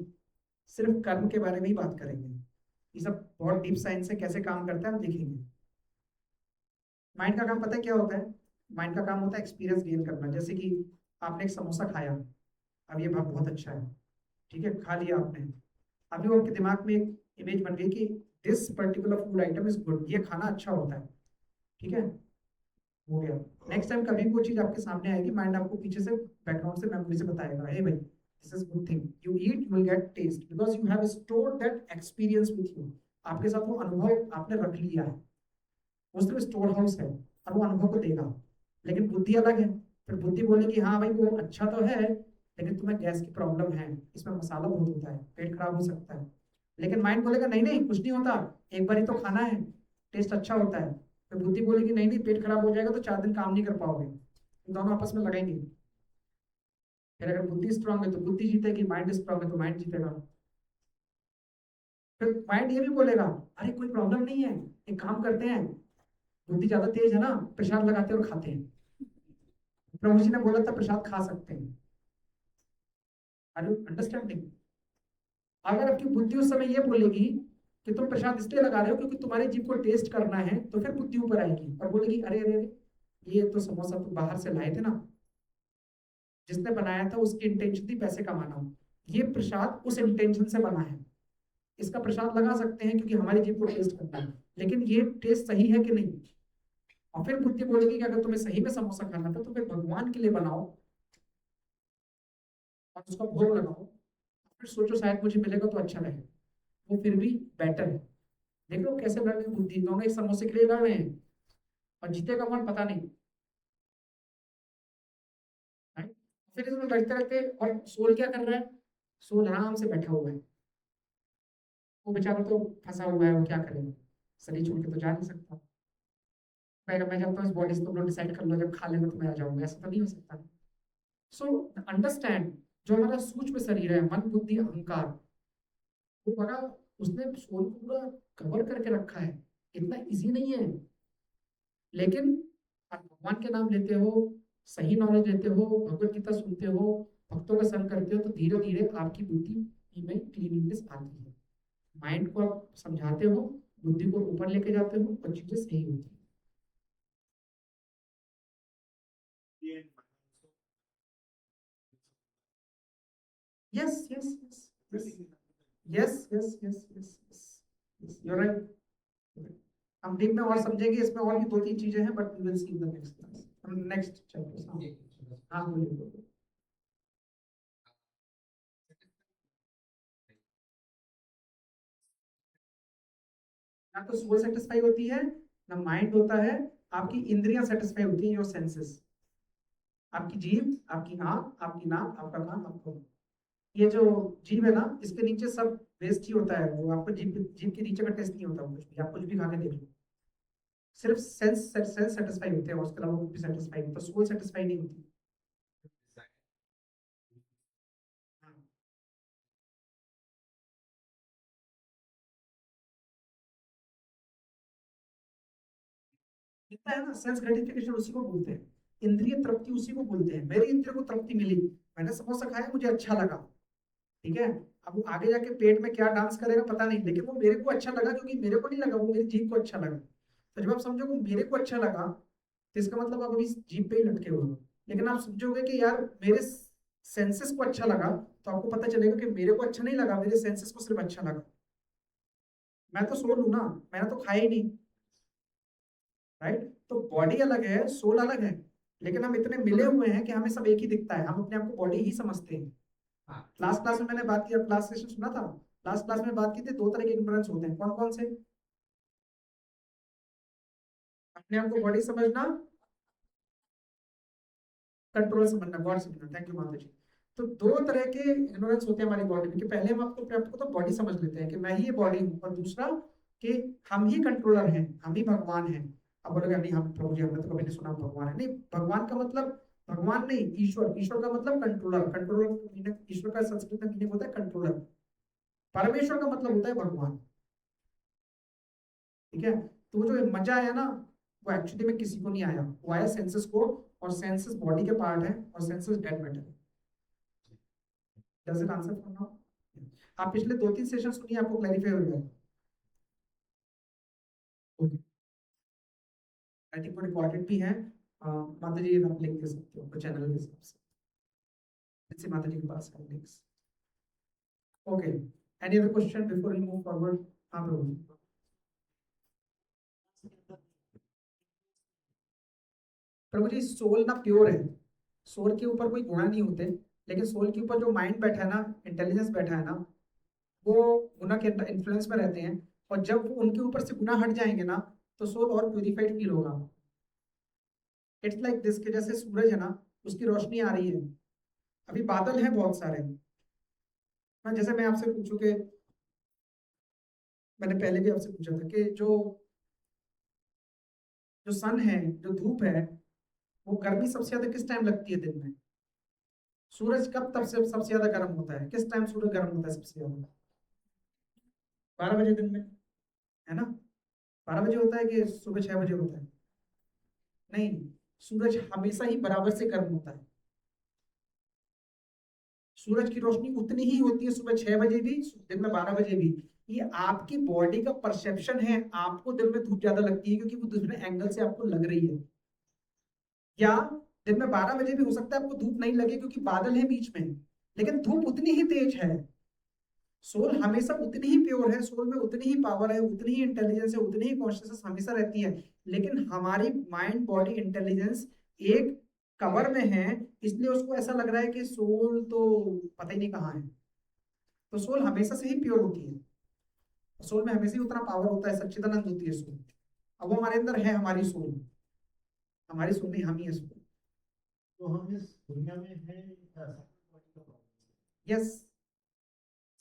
सिर्फ कर्म के बारे में ही बात करेंगे। ये सब बहुत डीप साइंस है, कैसे काम करता है हम देखेंगे। माइंड का काम पता है क्या होता है? माइंड का काम होता है एक्सपीरियंस गेन करना। जैसे कि आपने एक समोसा खाया, अब ये बहुत अच्छा है, ठीक है, खा लिया आपने, अभी वो आपके दिमाग में एक इमेज बन गई कि this particular food item is good, ये खाना अच्छा होता है, ठीक है, हो गया। नेक्स्ट टाइम कभी भी वो चीज आपके सामने आएगी, माइंड आपको पीछे से बैकग्राउंड से मेमोरी से बताएगा, हे भाई this is good thing, you eat you will get taste because you have stored that experience with you. आपके साथ वो अनुभव आपने रख लिया है, वो सिर्फ स्टोर हाउस है और वो अनुभव को देगा। लेकिन बुद्धि अलग है, फिर बुद्धि बोलेगी हाँ भाई वो अच्छा तो है लेकिन तुम्हें गैस की प्रॉब्लम है, इसमें मसाला बहुत होता है, पेट खराब हो सकता है। लेकिन माइंड बोलेगा नहीं नहीं कुछ नहीं होता, एक बार ही तो खाना है, टेस्ट अच्छा होता है। फिर बुद्धि बोलेगी नहीं नहीं पेट खराब हो जाएगा तो 4 दिन काम नहीं कर पाओगे, दोनों आपस में लड़ाएंगे। फिर अगर बुद्धि स्ट्रांग है तो बुद्धि जीतेगी, माइंड स्ट्रांग है तो माइंड जीतेगा। फिर माइंड ये भी बोलेगा अरे कोई प्रॉब्लम नहीं है, एक काम करते हैं, बुद्धि ज्यादा तेज है ना, प्रसाद लगाते हैं और खाते हैं। प्रभु जी ने बोला था प्रसाद खा सकते हैं। Are you understanding? अगर आपकी बुद्धि उस समय ये बोलेगी कि तुम प्रसाद इसलिए लगा रहे हो क्योंकि तुम्हारे जीव को टेस्ट करना है, तो फिर बुद्धि ऊपर आएगी और बोलेगी अरे अरे अरे ये तो समोसा तुम बाहर से लाए थे ना, जिसने बनाया था उसकी इंटेंशन थी पैसे कमाना, ये प्रसाद उस इंटेंशन से बना है, इसका प्रसाद लगा सकते हैं क्योंकि हमारे जीव को टेस्ट करना है, लेकिन ये टेस्ट सही है कि नहीं। और फिर बुद्धि बोलेगी कि अगर तुम्हें सही में समोसा खाना था तो फिर भगवान के लिए बनाओ और उसका भोग लगाओ, फिर सोचो शायद मुझे मिलेगा तो अच्छा लगेगा, वो फिर भी बेटर है। देख लो कैसे लड़ रहे हैं बुद्धि, दोनों एक समोसे के लिए लड़ रहे हैं और जीतेगा कौन पता नहीं। right? फिर इसमें लड़ते रहते और सोल क्या कर रहा है, सोल आराम से बैठा हुआ है, वो बेचारा तो फंसा हुआ है, वो क्या करेगा, शरीर छोड़ के तो जा नहीं सकता। मैं चाहता हूँ इस बॉडी से तुम लोग डिसाइड कर लो जब खा लेना तो मैं आ जाऊंगा, ऐसा तो नहीं हो सकता। सो अंडरस्टैंड, जो हमारा सूक्ष्म शरीर है, मन बुद्धि अहंकार, वो बड़ा, उसने सोल को पूरा कवर करके रखा है, इतना इजी नहीं है। लेकिन आप भगवान के नाम लेते हो, सही नॉलेज लेते हो, भगवत गीता सुनते हो, भक्तों का संग करते हो, तो धीरे धीरे आपकी बुद्धि में क्लीनिंगनेस आती है, माइंड को आप समझाते हो, बुद्धि को ऊपर लेके जाते हो और चीजें सही होती है। Yes yes yes yes yes yes yes yes yes you are right. हम डीप में और समझेंगे, इसमें और भी 2-3 चीजें हैं but we will see in the next class, हम नेक्स्ट चैप्टर। हाँ बोलिए बोलिए। ना तो सोल सेटिस्फाई होती है ना माइंड होता है, आपकी इंद्रियां सेटिस्फाई होती हैं, योर सेंसेस, आपकी जीभ, आपकी आंख, आपकी नाक, आपका कान, आपका मुंह। ये जो जीभ है ना, इसके नीचे सब वेस्ट ही होता है, वो आपको जीभ जीभ के नीचे का टेस्ट नहीं होता कुछ भी, आप कुछ भी खा के देख लो, सिर्फ सेंस सेंस सेटिस्फाई होते हैं, उसके अलावा कुछ भी सेटिस्फाई नहीं होता, सोल सेटिस्फाई नहीं होती। हाँ, जितना है ना सेंस ग्रेटिफिकेशन उसी को बोलते हैं, इंद्रिय तृप्ति उसी को बोलते हैं। मेरी इंद्रिय को तृप्ति मिली, मैंने समोसा खाया मुझे अच्छा लगा, ठीक है। अब वो आगे जाके पेट में क्या डांस करेगा पता नहीं, लेकिन वो मेरे को अच्छा लगा क्योंकि मेरे को नहीं लगा, वो मेरी जीभ को अच्छा लगा। तो जब आप समझोगे मेरे को अच्छा लगा तो इसका मतलब आप अभी जीभ पे ही लटके हुए हो। लेकिन आप समझोगे कि यार मेरे सेंसेस को अच्छा लगा, तो आपको पता चलेगा कि मेरे को अच्छा नहीं लगा, मेरे सेंसेस को सिर्फ अच्छा लगा। मैं तो सोल हूं ना, मैंने तो खाया ही नहीं, राइट। तो बॉडी अलग है, सोल अलग है, लेकिन हम इतने मिले हुए हैं कि हमें सब एक ही दिखता है, हम अपने आप को बॉडी ही समझते हैं। लास्ट क्लास में मैंने बात किया, क्लास सेशन सुना था, लास्ट क्लास में बात की थी, 2 तरह के इग्नोरेंस होते हैं, कौन कौन से? अपने आप को बॉडी समझना, कंट्रोल समझना, गॉड समझना, थैंक यू माता जी। तो 2 तरह के इग्नोरेंस होते हैं हमारी बॉडी में, कि पहले हम आपको अपने आप को तो बॉडी समझ लेते हैं कि मैं ही ये बॉडी हूँ, और दूसरा कि हम ही कंट्रोलर हैं, हम ही भगवान हैं। अब बोलोगे नहीं हम प्रभु जी हमने तो कभी नहीं सुना भगवान है, नहीं, भगवान का मतलब भगवान नहीं, ईश्वर, ईश्वर का मतलब कंट्रोलर, कंट्रोलर ईश्वर का संस्कृत में मीनिंग होता है कंट्रोलर, परमेश्वर का मतलब होता है भगवान, ठीक है। तो वो जो मजा आया ना, वो एक्चुअली में किसी को नहीं आया, वो आया सेंसेस को, और सेंसेस बॉडी के पार्ट है और सेंसेस डेड मैटर है। Does it answer for now? आप पिछले 2-3 सेशन सुनिए, आपको क्लैरिफाई हो जाएगा। ओके, आई थिंक वो रिकॉर्डेड भी है, माता जी आप लिंक दे सकते हो चैनल के हिसाब से, जैसे माता जी के पास है links. Okay, any other question before we move forward? हाँ प्रभु जी। प्रभु जी सोल ना प्योर है, सोल के ऊपर कोई गुण नहीं होते, लेकिन सोल के ऊपर जो माइंड बैठा है ना, इंटेलिजेंस बैठा है ना, वो गुना के इन्फ्लुएंस में रहते हैं। और जब वो उनके ऊपर से गुना हट जाएंगे ना, तो सोल और प्यूरिफाइड फील होगा। इट्स लाइक दिस के जैसे सूरज है ना, उसकी रोशनी आ रही है, अभी बादल हैं बहुत सारे। मैं जैसे मैं आपसे पूछूं कि मैंने पहले भी आपसे पूछा था कि जो जो सन है, जो धूप है, वो गर्मी सबसे ज्यादा किस टाइम लगती है दिन में? सूरज कब तब से सबसे ज्यादा गर्म होता है? किस टाइम सूरज गर्म होता है सबसे ज्यादा? 12 बजे दिन में, है ना? 12 बजे होता है कि सुबह 6 बजे होता है? नहीं, सूरज हमेशा ही बराबर से गर्म होता है। सूरज की रोशनी उतनी ही होती है सुबह 6 बजे भी, दिन में 12 बजे भी। ये आपकी बॉडी का परसेप्शन है, आपको दिन में धूप ज्यादा लगती है क्योंकि वो दूसरे एंगल से आपको लग रही है। या दिन में 12 बजे भी हो सकता है आपको धूप नहीं लगे क्योंकि बादल है बीच में, लेकिन धूप उतनी ही तेज है। सोल हमेशा उतनी ही प्योर है, सोल में उतनी ही पावर है, उतनी ही इंटेलिजेंस है, उतनी ही कॉन्शियसनेस हमेशा रहती है। लेकिन हमारी माइंड बॉडी इंटेलिजेंस एक कवर में है, इसलिए उसको ऐसा लग रहा है कि सोल तो पता ही नहीं कहाँ है। तो सोल हमेशा से ही प्योर होती है, सोल में हमेशा ही उतना पावर होता है, सच्चिदानंद होती है सोल। अब वो हमारे अंदर है, हमारी सोल, हमारी सोल नहीं, हम ही है सोल। तो हम इस दुनिया में हैं ऐसा बॉडी का प्रॉब्लम। यस,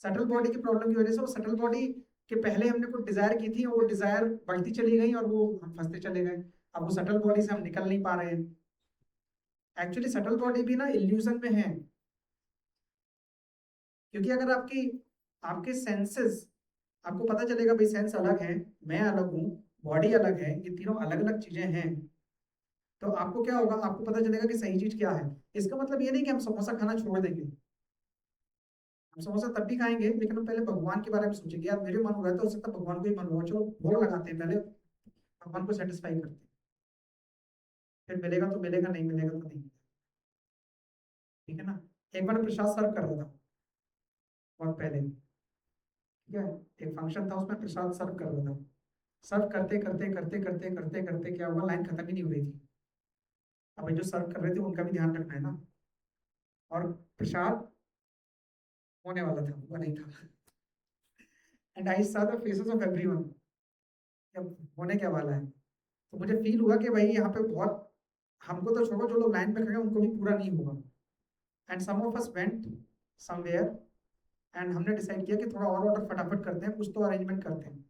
सटल बॉडी की प्रॉब्लम की वजह से, वो सटल बॉडी के पहले हमने कुछ डिजायर की थी और वो डिजायर बढ़ती चली गई और वो हम फंसते चले गए। अब वो सटल बॉडी से हम निकल नहीं पा रहे हैं। एक्चुअली सटल बॉडी भी ना इल्यूजन में है, क्योंकि अगर आपकी आपके सेंसेस, आपको पता चलेगा भाई सेंस अलग है, मैं अलग हूँ, बॉडी अलग है, ये तीनों अलग अलग चीजें हैं, तो आपको क्या होगा, आपको पता चलेगा कि सही चीज क्या है। इसका मतलब ये नहीं कि हम समोसा खाना छोड़ देंगे, हम समोसा तब भी खाएंगे, लेकिन हम पहले भगवान के बारे में सोचेंगे, यार मेरे मन हो रहा है तो हो सकता है भगवान को ही मन होगा, चलो भोग लगाते हैं पहले, भगवान को सेटिस्फाई करते हैं, फिर मिलेगा तो मिलेगा, नहीं मिलेगा तो नहीं। ठीक है ना? एक बार प्रसाद सर्व कर रहा था बहुत पहले, ठीक है, एक फंक्शन था उसमें प्रसाद सर्व कर रहा था। सर्व करते करते करते करते करते करते क्या हुआ, लाइन खत्म ही नहीं हो रही थी। अब जो सर्व कर रहे थे उनका भी ध्यान रखना है ना, और प्रसाद होने वाला था, वो नहीं था। And I saw the faces of everyone, अब होने क्या वाला है। तो मुझे फील हुआ कि भाई यहाँ पे बहुत, हमको तो छोड़ो, जो लोग लाइन पे खड़े हैं उनको भी पूरा नहीं होगा। And some of us went somewhere, and हमने डिसाइड किया कि थोड़ा और ऑर्डर फटाफट करते हैं, कुछ तो अरेंजमेंट करते हैं।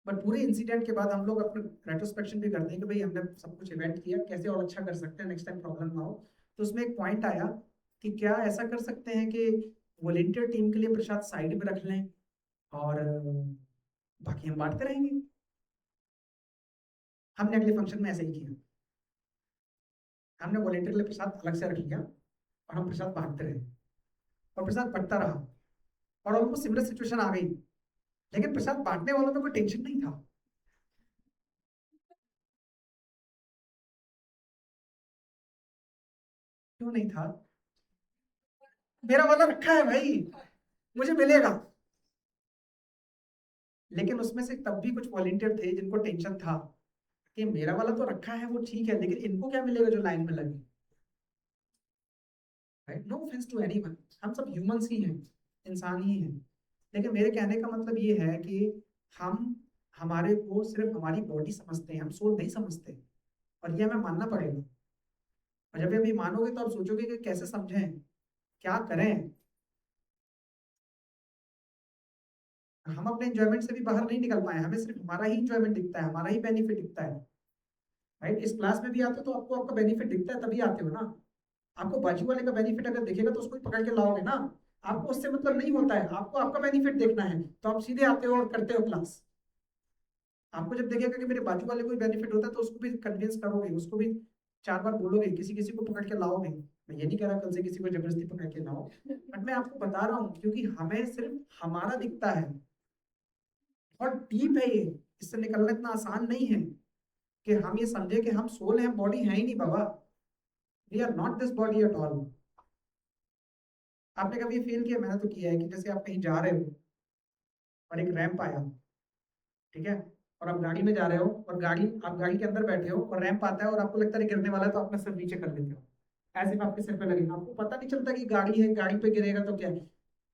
बट पूरे इंसिडेंट के बाद हम लोग अपने रेट्रोस्पेक्शन भी करते हैं कि भाई हमने सब कुछ इवेंट किया, कैसे और अच्छा कर सकते हैं, नेक्स्ट टाइम प्रॉब्लम ना हो। तो उसमें एक पॉइंट आया कि क्या ऐसा कर सकते हैं कि वॉलेंटियर टीम के लिए प्रसाद साइड में रख लें और बाकी हम बांटते रहेंगे। हमने अगले फंक्शन में ऐसा ही किया, हमने वॉलेंटियर के लिए प्रसाद अलग से रख लिया और हम प्रसाद बांटते रहे, और प्रसाद बढ़ता रहा, और ऑलमोस्ट सिमिलर सिचुएशन आ गई, लेकिन प्रसाद बांटने वालों में कोई टेंशन नहीं था। क्यों नहीं था? मेरा वाला रखा है भाई, मुझे मिलेगा। लेकिन उसमें से तब भी कुछ वॉलेंटियर थे जिनको टेंशन था कि मेरा वाला तो रखा है वो ठीक है, लेकिन इनको क्या मिलेगा जो लाइन में लगे। Right, no offense to anyone, हम सब ह्यूमंस ही हैं, इंसान ही हैं। लेकिन मेरे कहने का मतलब ये है कि हम, हमारे को सिर्फ हमारी बॉडी समझते हैं, हम सोल नहीं समझते, और ये हमें मानना पड़ेगा। और जब ये मानोगे तो आप सोचोगे कि कैसे समझें, क्या करें। हम अपने इंजॉयमेंट से भी बाहर नहीं निकल पाए, हमें सिर्फ हमारा ही इंजॉयमेंट दिखता है, हमारा ही बेनिफिट दिखता है। राइट, इस क्लास में भी आते हो तो आपको आपका बेनिफिट दिखता है, तभी आते हो ना। आपको बाजू वाले का बेनिफिट अगर दिखेगा तो उसको ही पकड़ के लाओगे ना। आपको उससे मतलब नहीं होता है, आपको आपका बेनिफिट देखना है, तो आप सीधे आते हो और करते हो क्लास। आपको जब देखेगा कि मेरे बाजू वाले को भी बेनिफिट होता है तो उसको भी कन्विंस करोगे, उसको भी 4 बार बोलोगे, किसी किसी को पकड़ के लाओगे। मैं ये नहीं कह रहा कल से किसी को जबरदस्ती पकड़ के लाओ, बट मैं आपको बता रहा हूँ क्योंकि हमें सिर्फ हमारा दिखता है, और डीप है ये, इससे निकलना इतना आसान नहीं है कि हम ये समझे कि हम सोल हैं, बॉडी है ही नहीं बाबा। We are not this body at all. आपने कभी फील किया, मैंने तो किया है, कि जैसे आप कहीं जा रहे हो और एक रैंप आया, ठीक है, और आप गाड़ी में जा रहे हो और आप गाड़ी के अंदर बैठे हो और रैंप आता है और आपको लगता है गिरने वाला है, तो अपना सिर नीचे कर लेते हो, ऐसे आपके सिर पे लगेगा, आपको पता नहीं चलता कि गाड़ी है, गाड़ी पे गिरेगा तो क्या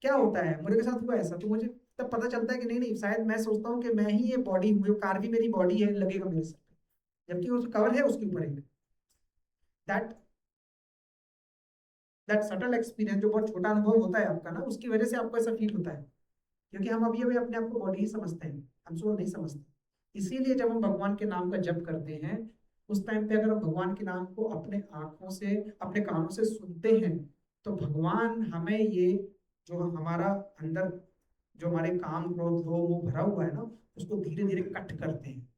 क्या होता है। मेरे के साथ हुआ ऐसा, तो मुझे तब पता चलता है कि नहीं नहीं, शायद मैं सोचता हूँ कि मैं ही ये बॉडी हूँ, ये कार भी मेरी बॉडी है, लगेगा मेरे सर पे, जबकि उस कवर है उसके ऊपर एक। दैट दैट सटल एक्सपीरियंस, जो बहुत छोटा अनुभव होता है आपका ना, उसकी वजह से आपको ऐसा फील होता है, क्योंकि हम अभी अभी अपने आप को बॉडी ही समझते हैं, हम सोल नहीं समझते। इसीलिए जब हम भगवान के नाम का जप करते हैं, उस टाइम पे अगर हम भगवान के नाम को अपने आंखों से, अपने कानों से सुनते हैं, तो भगवान हमें ये जो हमारा अंदर, जो हमारे काम क्रोध लोभ वो भरा हुआ है ना, उसको धीरे धीरे कट करते हैं।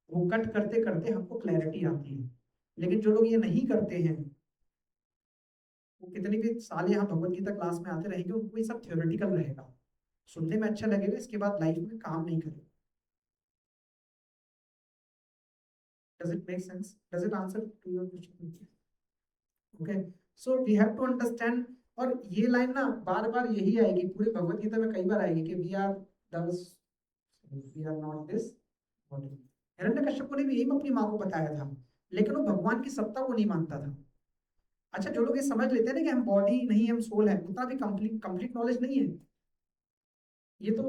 वो कट करते करते हमको क्लैरिटी आती है। लेकिन जो लोग ये नहीं करते हैं, वो कितनी भी साल यहाँ भगवत गीता क्लास में आते रहेंगे, उनको ये सब थ्योरेटिकल रहेगा, सुनने में अच्छा लगेगा, इसके बाद लाइफ में काम नहीं करेगा। Does it make sense? Does it answer to your question? Okay, so we have to understand। और ये लाइन ना बार बार यही आएगी पूरी भगवत गीता में, कई बार आएगी कि we are this, we are not this body. Hiranyakashipu ने भी यही अपनी माँ को बताया था, लेकिन वो भगवान की सत्ता को नहीं मानता था। अच्छा, जो लोग ये समझ लेते हैं ना कि हम बॉडी नहीं, हम सोल है, उतना भी कंप्लीट कंप्लीट नॉलेज नहीं है। ये तो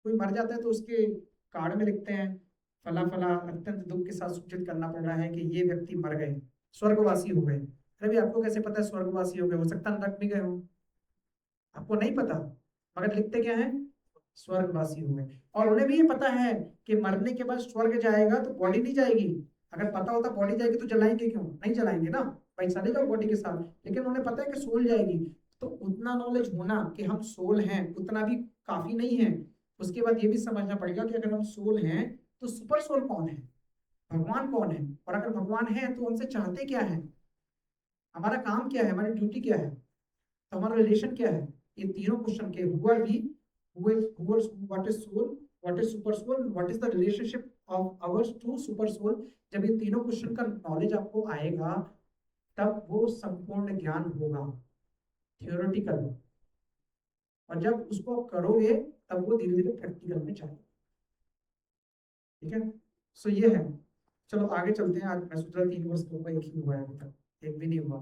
कोई मर जाता है तो उसके कार्ड में लिखते हैं, फला फला अत्यंत दुख के साथ सूचित करना पड़ रहा है कि ये व्यक्ति मर गए, स्वर्गवासी हो गए। अरे भी आपको कैसे पता है स्वर्गवासी हो गए? हो सकता है नरक में गए हो, आपको नहीं पता, मगर लिखते क्या है, स्वर्गवासी हो गए। और उन्हें भी ये पता है कि मरने के बाद स्वर्ग जाएगा तो बॉडी नहीं जाएगी। अगर पता होता बॉडी जाएगी तो जलाएंगे क्यों? नहीं जलाएंगे ना भाई, चले जाओ बॉडी के साथ। लेकिन उन्हें पता है कि सोल जाएगी। तो उतना नॉलेज होना कि हम सोल हैं उतना भी काफी नहीं है। उसके बाद ये भी समझना पड़ेगा कि अगर हम सोल हैं तो सुपर सोल कौन है, भगवान कौन है, और अगर भगवान है तो हमसे चाहते क्या है, हमारा काम क्या है, हमारी ड्यूटी क्या है, तो हमारा रिलेशन क्या है। ये तीनों क्वेश्चन के who are we, what is soul, what is super soul, what is the relationship of ours to super soul. जब ये तीनों क्वेश्चन का नॉलेज आपको आएगा, तब वो संपूर्ण ज्ञान होगा, थियोरेटिकल। और जब उसको करोगे तब वो धीरे धीरे प्रैक्टिकल में जाएगा। ठीक है, सो ये है। चलो आगे चलते हैं। आज मैं सोच रहा 3 वर्ष के ऊपर एक ही हुआ है, अभी तक एक भी नहीं हुआ।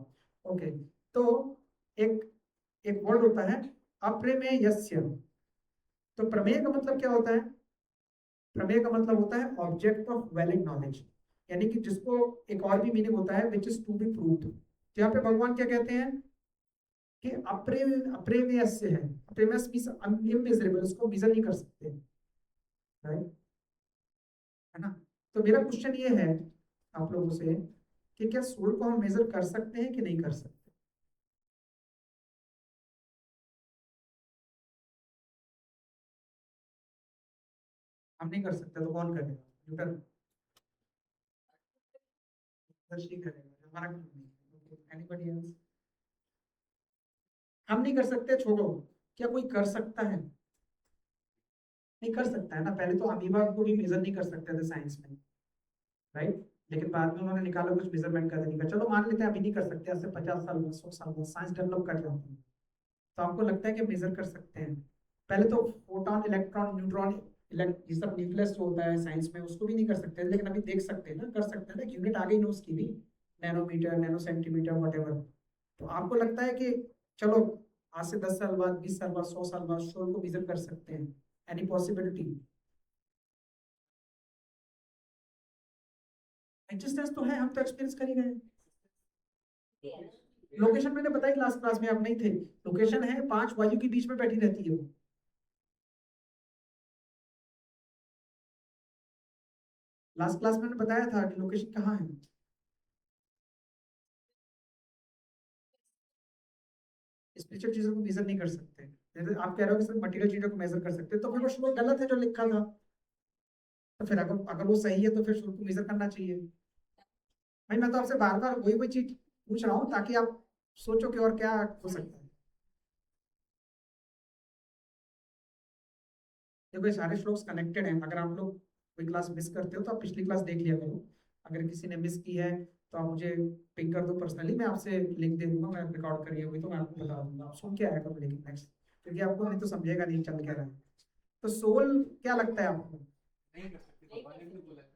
ओके, तो एक एक वर्ड होता है अप्रमेयस्य। तो प्रमेय का मतलब क्या होता है? प्रमेय का मतलब होता है ऑब्जेक्ट ऑफ वैलिड नॉलेज, यानी कि जिसको एक और भी मीनिंग होता है which is to be proved. तो यहाँ पे भगवान क्या कहते हैं कि अप्रेमेयस्य है। अप्रेमेयस मींस इमेजरेबल, उसको मेजर नहीं कर सकते, राइट, है ना। तो मेरा क्वेश्चन ये है आप लोगों से कि क्या सोल को हम मेजर कर सकते हैं कि नहीं कर सकते? हम नहीं कर सकते तो कौन करेगा? न्यूटन ही करेगा, हमारा काम नहीं। Anybody else? हम नहीं कर सकते, छोड़ो, क्या कोई कर सकता है? नहीं कर सकता है ना। पहले तो अमीबा को भी मेजर नहीं कर सकते थे साइंस में, राइट। लेकिन बाद में उन्होंने निकाला कुछ मेजरमेंट का तरीका। चलो मान लेते हैं अभी नहीं कर सकते, आज से 50 साल बाद 100 साल बाद साइंस डेवलप कर जाती है, तो आपको लगता है कि मेजर कर सकते हैं? पहले तो फोटोन, इलेक्ट्रॉन, न्यूट्रॉन, ये सब न्यूक्लियस जो होता है साइंस में, उसको भी नहीं कर सकते, लेकिन अभी देख सकते हैं ना, कर सकते हैं ना, यूनिट आ गई ना उसकी भी, नैनोमीटर, नैनो सेंटीमीटर, वट। तो आपको लगता है कि चलो आज से 10 साल बाद, 20 साल बाद, 100 साल बाद शोर को मेजर कर सकते हैं? Any possibility? एग्जिस्टेंस तो है, हम तो एक्सपीरियंस कर ही रहे हैं। लोकेशन मैंने बताई क्लास क्लास में, आप नहीं थे। लोकेशन है 5 वायु के बीच में बैठी रहती है वो। लास्ट क्लास में मैंने बताया था कि लोकेशन कहाँ है। स्पिरिचुअल चीजों को मेजर नहीं कर सकते, जैसे आप कह रहे हो कि सिर्फ मटेरियल चीजों को मेजर कर सकते हैं, तो फिर वो श्लोक गलत है जो लिखा था। तो फिर अगर अगर वो सही है तो फिर श्लोक को मेजर करना चाहिए। भाई मैं तो आपसे बार बार वही वही चीज पूछ रहा हूँ ताकि आप सोचो कि और क्या हो सकता है। देखो ये सारे श्लोक्स कनेक्टेड हैं। अगर आप लोग कोई क्लास मिस करते हो तो आप पिछली क्लास देख लिया करो। अगर किसी ने मिस की है तो आप मुझे पिंग कर दो पर्सनली, मैं आपसे लिंक दे दूंगा, मैं रिकॉर्ड करी हुई तो मैं आपको बता दूंगा, आप सुन के आया करो लेकिन नेक्स्ट, क्योंकि आपको नहीं तो समझेगा नहीं चल क्या रहा है। तो सोल क्या लगता है आपको? नहीं कर सकते, भगवान ने भी तो बोला है।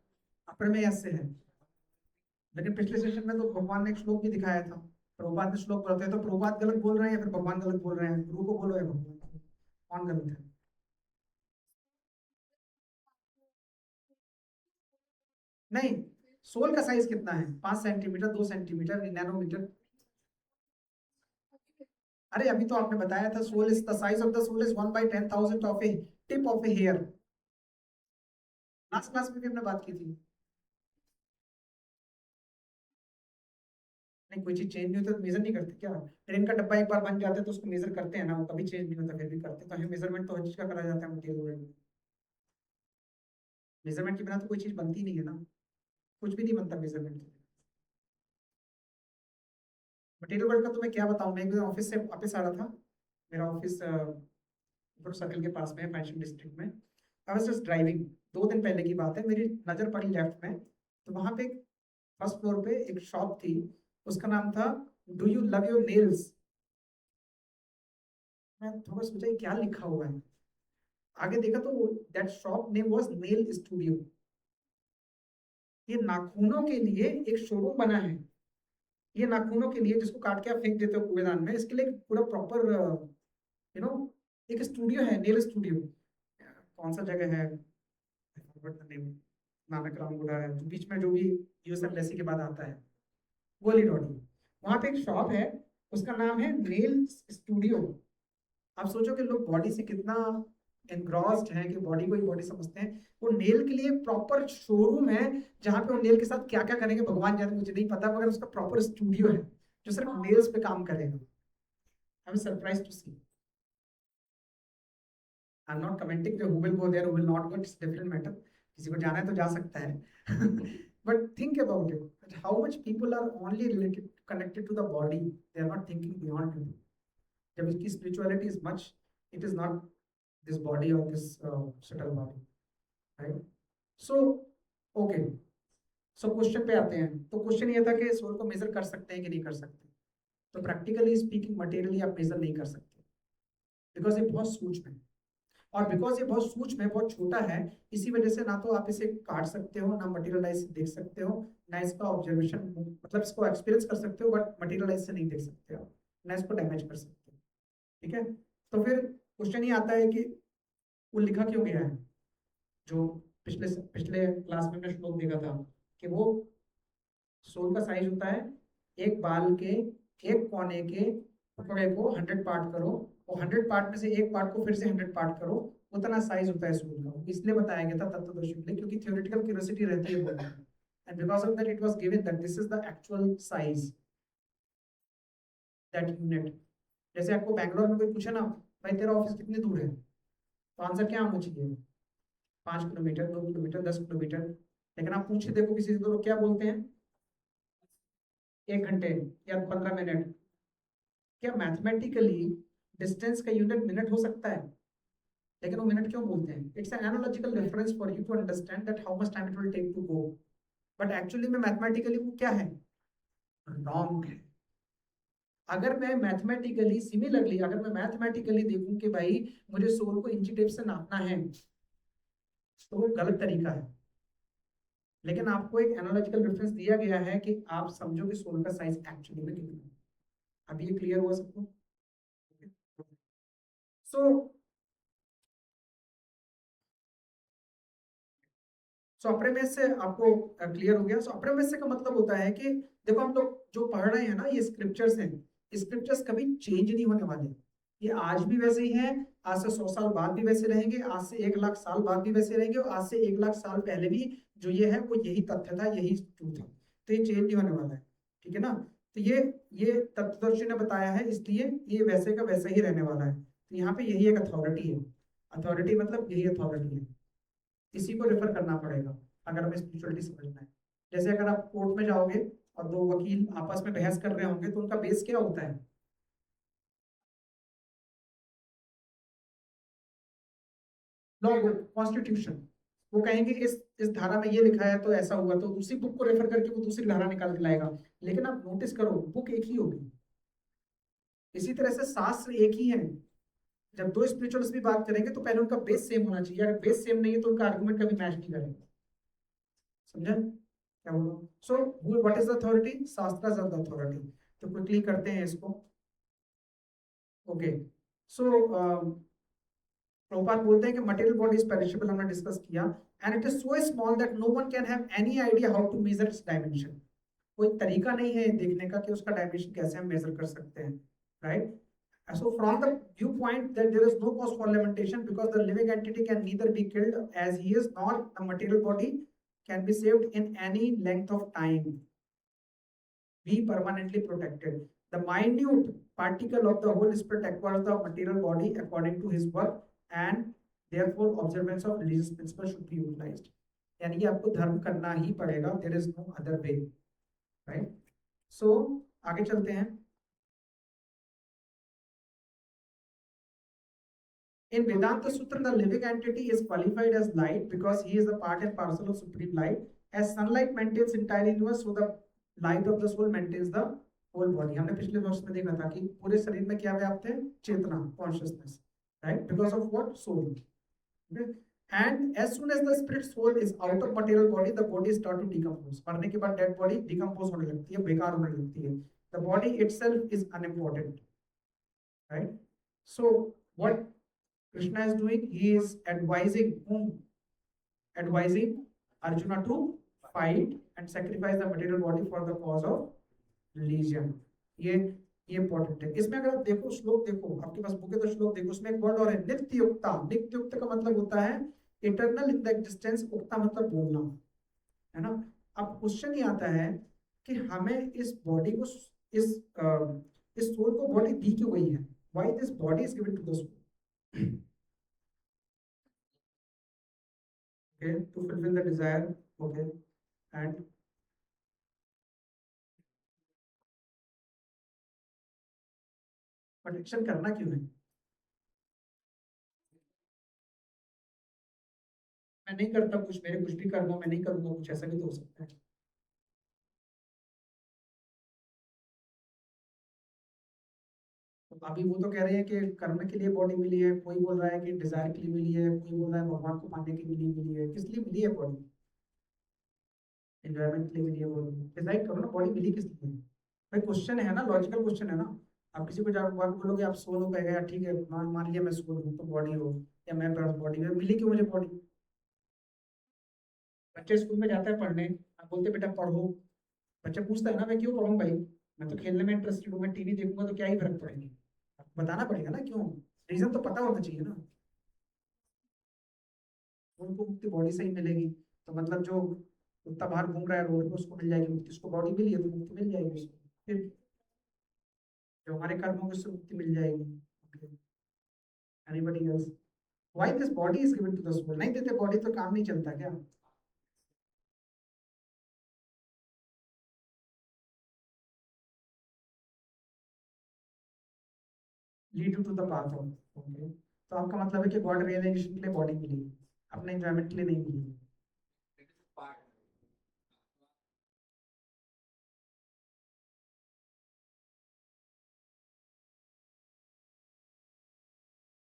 अप्रमेय से है। लेकिन पिछले सेशन में तो भगवान ने एक श्लोक भी दिखाया था, प्रभुपाद ने श्लोक बोलते हैं, तो प्रभुपाद गलत बोल रहे हैं या फिर भगवान गलत बोल रहे हैं? गुरु को बोलो या भगवान को, कौन गलत है? नहीं, सोल का साइज कितना है? 5 सेंटीमीटर, 2 सेंटीमीटर, नैनोमीटर? अरे अभी तो आपने बताया था soul is the size of the soul is 1/10,000 of a tip of a hair. Last class में भी हमने बात की थी। नहीं, कोई चीज चेंज नहीं होता तो मेजर नहीं करते क्या? ट्रेन का डब्बा एक बार बन जाता है तो उसको मेजर करते हैं ना, वो कभी चेंज नहीं होता फिर भी करते, तो हमें मेजरमेंट तो हर चीज का करा जाता है मटेरियल वर्ल्ड में। मेजरमेंट के बिना तो कोई चीज बनती नहीं है ना, कुछ भी नहीं बनता मेजरमेंट के बिना। मटेरियल वर्ल्ड का तो मैं क्या बताऊं, मैं एक दिन ऑफिस से वापस आ रहा था, मेरा ऑफिस सर्कल के पास में है, फैशन डिस्ट्रिक्ट में। आई वाज जस्ट ड्राइविंग, 2 दिन पहले की बात है, मेरी नजर पड़ी लेफ्ट में, तो वहां पे फर्स्ट फ्लोर पे एक शॉप थी, उसका नाम था do you love your nails. मैं थोड़ा सोचा ये क्या लिखा हुआ है, आगे देखा तो that shop name was nail studio. ये नाखूनों के लिए एक शोरूम बना है, ये नाखूनों के लिए जिसको काट के आप फेंक देते हो कूड़ेदान में, इसके लिए एक पूरा प्रॉपर यू नो एक स्टूडियो है, नेल स्टूडियो। कौन सा जगह है, नानक रामगुड़ा है जो बीच में, जो भी यूएस एम्बेसी के बाद आता है, गोली डॉटी, वहां पे एक शॉप है, उसका नाम है नेल स्टूडियो। आप सोचो कि लोग बॉडी से कितना एनग्रॉस्ड हैं कि बॉडी को ही बॉडी समझते हैं। वो नेल के लिए प्रॉपर शोरूम है, जहां पे वो नेल के साथ क्या क्या करेंगे भगवान जाने, मुझे नहीं पता, मगर उसका प्रॉपर स्टूडियो है जो सिर्फ नेल्स पे काम करेगा। I am surprised to see. I am not commenting who will go there, who will not go, it's different matter, किसी को जाना है तो जा सकता है। But think about it, how much people are only related connected to the body, they are not thinking beyond it. जब इसकी spirituality is much, it is not this body or this subtle body, right? So okay, so question पे आते हैं। तो question ये था कि soul को मेजर कर सकते हैं कि नहीं कर सकते। तो प्रैक्टिकली स्पीकिंग मटेरियली आप मेजर नहीं कर सकते, बिकॉज ये बहुत सूक्ष्म है, और बिकॉज ये बहुत सूक्ष्म है, बहुत छोटा है, इसी वजह से ना तो आप इसे काट सकते हो, ना मटेरियलाइज देख सकते हो, ना इसका ऑब्जर्वेशन मतलब इसको एक्सपीरियंस कर सकते हो, बट मटेरियलाइज से नहीं देख सकते हो, ना इसको डैमेज कर सकते हो। ठीक है, तो फिर क्वेश्चन ये आता है कि वो लिखा क्यों गया है, जो पिछले पिछले क्लास में हमने श्लोक देखा था कि वो सोल का साइज होता है एक बाल के एक कोने के टुकड़े को 100 पार्ट करो, और 100 पार्ट में से एक पार्ट को फिर से 100 पार्ट करो, उतना साइज होता है सोल का। इसलिए बताया गया था तत्वदर्शी के लिए, क्योंकि थ्योरेटिकल क्यूरियोसिटी रहती है बोलने में, and because of that it was given that this is the actual size, that unit. जैसे आपको बैंगलोर में कोई पूछे ना, भाई तेरा ऑफिस कितनी दूर है, तो आंसर क्या होना चाहिए? 5 किलोमीटर, 2 किलोमीटर, 10 किलोमीटर। लेकिन आप पूछे देखो किसी से तो लोग क्या बोलते हैं? 1 घंटे या 15 मिनट। क्या मैथमेटिकली डिस्टेंस का यूनिट मिनट हो सकता है? लेकिन वो मिनट क्यों बोलते हैं? It's an analogical reference for you to understand that how much time it will take to go, but actually में मैथमेटिकली वो क्या है? रॉन्ग है। अगर मैं मैथमेटिकली सिमिलरली अगर मैं मैथमेटिकली देखूं कि भाई मुझे सोल को इंची टेप से नापना है, तो वो गलत तरीका है। लेकिन आपको एक एनालॉजिकल रेफरेंस दिया गया है कि आप समझो कि सोल का साइज एक्चुअली में कितना है। अभी ये क्लियर हुआ सबको? सो सॉप्रेमेस से आपको क्लियर हो गया। सॉप्रेमेस से का मतलब होता है कि देखो हम लोग जो पढ़ रहे हैं ना, ये स्क्रिप्चर्स हैं, स्क्रिप्चर्स कभी चेंज नहीं होने वाले, ये आज भी वैसे ही हैं, आज से 100 साल बाद भी वैसे रहेंगे, आज से 1 लाख साल बाद भी वैसे रहेंगे, और आज से 1 लाख साल पहले भी जो ये है वो यही तथ्य था, यही ट्रूथ है, तो ये चेंज नहीं होने वाला है। ठीक है ना? तो ये तत्वदर्शी ने बताया है, इसलिए ये वैसे का वैसे ही रहने वाला है। तो यहाँ पे यही एक अथॉरिटी है, अथॉरिटी मतलब यही अथॉरिटी है, इसी को रेफर करना पड़ेगा अगर हमें स्पिरिचुअलिटी समझना है। जैसे अगर आप कोर्ट में जाओगे और 2 वकील आपस में बहस कर रहे होंगे, तो उनका बेस क्या होता है? Law book, constitution. वो कहेंगे इस धारा में ये लिखा है तो ऐसा हुआ, तो उसी बुक को रेफर करके वो दूसरी धारा निकाल के लाएगा। लेकिन आप नोटिस करो, बुक एक ही होगी। इसी तरह से शास्त्र एक ही है। जब दो स्पिरिचुअलिस्ट भी बात करेंगे तो पहले उनका बेस सेम होना चाहिए, अगर बेस सेम नहीं है तो उनका आर्गुमेंट कभी मैच नहीं करेगा। समझा? क्या बोलो? So what is the authority? Shastras are the authority. तो क्विकली करते हैं इसको. ओके. सो प्रभुपाद बोलते हैं कि मटेरियल बॉडी इज पेरिशेबल, हमने डिस्कस किया, and it is so small that no one can have any idea how to measure its dimension. कोई तरीका नहीं है देखने का कि उसका डायमेंशन कैसे हम मेजर कर सकते हैं, right? So from the viewpoint that there is no cause for lamentation because the living entity can neither be killed as he is nor the material body can be saved in any length of time, be permanently protected. The minute particle of the Holy Spirit acquires the material body according to his work, and therefore observance of religious principles should be utilized. यानी कि आपको धर्म करना ही पड़ेगा, there is no other way, right? So आगे चलते हैं. In Vedanta Sutra, the living entity is qualified as light because he is a part and parcel of supreme light. As sunlight maintains entire universe, so the light of the soul maintains the whole body. हमने पिछले वर्ष में देखा था कि पूरे शरीर में क्या व्याप्त है? चेतना, consciousness, right? Because of what? Soul. Okay? And as soon as the spirit soul is out of material body, the body start to decompose. मरने के बाद dead body decompose होने लगती है, बेकार होने लगती है. The body itself is unimportant, right? So what Krishna is doing, he is advising whom? Advising Arjuna to fight and sacrifice the material body for the cause of religion. ये important है. इसमें अगर आप देखो, श्लोक देखो, आपके पास बुक है तो श्लोक देखो, उसमें एक वर्ड और है, नित्युक्ता. नित्युक्त का मतलब होता है इटर्नल इन द एग्जिस्टेंस. उक्ता मतलब बोलना, है ना? अब क्वेश्चन ये आता है कि हमें इस बॉडी को, इस सोल को बॉडी दी क्यों गई है? Why this body is given to the soul? Okay, to fulfill the desire. Okay, and but action करना क्यों है? मैं नहीं करता कुछ, मेरे कुछ भी करना, मैं नहीं करूंगा कुछ, ऐसा भी तो हो सकता है. तो अभी वो तो कह रहे हैं कि कर्म के लिए बॉडी मिली है, कोई बोल रहा है कि डिजायर के लिए मिली है, कोई बोल रहा है भगवान को पाने के लिए मिली है. किस लिए मिली है बॉडी? एंजॉयमेंट के लिए मिली है बॉडी? डिसाइड करो ना, बॉडी मिली किस लिए? भाई क्वेश्चन है ना, लॉजिकल क्वेश्चन है ना. आप किसी को जाकर बोलोगे आप सोल हो, कहेगा यार ठीक है, मान लिया मैं सोल हूँ तो बॉडी हो, या मैं बॉडी में मिली क्यों मुझे बॉडी? बच्चे स्कूल में जाता है पढ़ने, आप बोलते बेटा पढ़ो, बच्चा पूछता है ना मैं क्यों पढ़ूं भाई, मैं तो खेलने में इंटरेस्टेड हूँ, मैं टीवी देखूंगा तो क्या ही फर्क पड़ेगा? बताना पड़ेगा ना क्यों. रीजन तो पता होना चाहिए ना. उनको मुक्ति बॉडी से ही मिलेगी, तो मतलब जो कुत्ता बाहर घूम रहा है रोड पे उसको मिल जाएगी मुक्ति, उसको बॉडी मिली है तो मुक्ति मिल जाएगी उसको. फिर जो हमारे कर्म होंगे उससे मुक्ति मिल जाएगी. Anybody else? Why this body is given to the soul? नहीं देते बॉडी तो काम नहीं चलता क्या? Lead you to the path of. Okay, तो आपका मतलब है कि गॉड रियलाइजेशन के लिए बॉडी मिली, अपने एंजॉयमेंट के लिए नहीं मिली.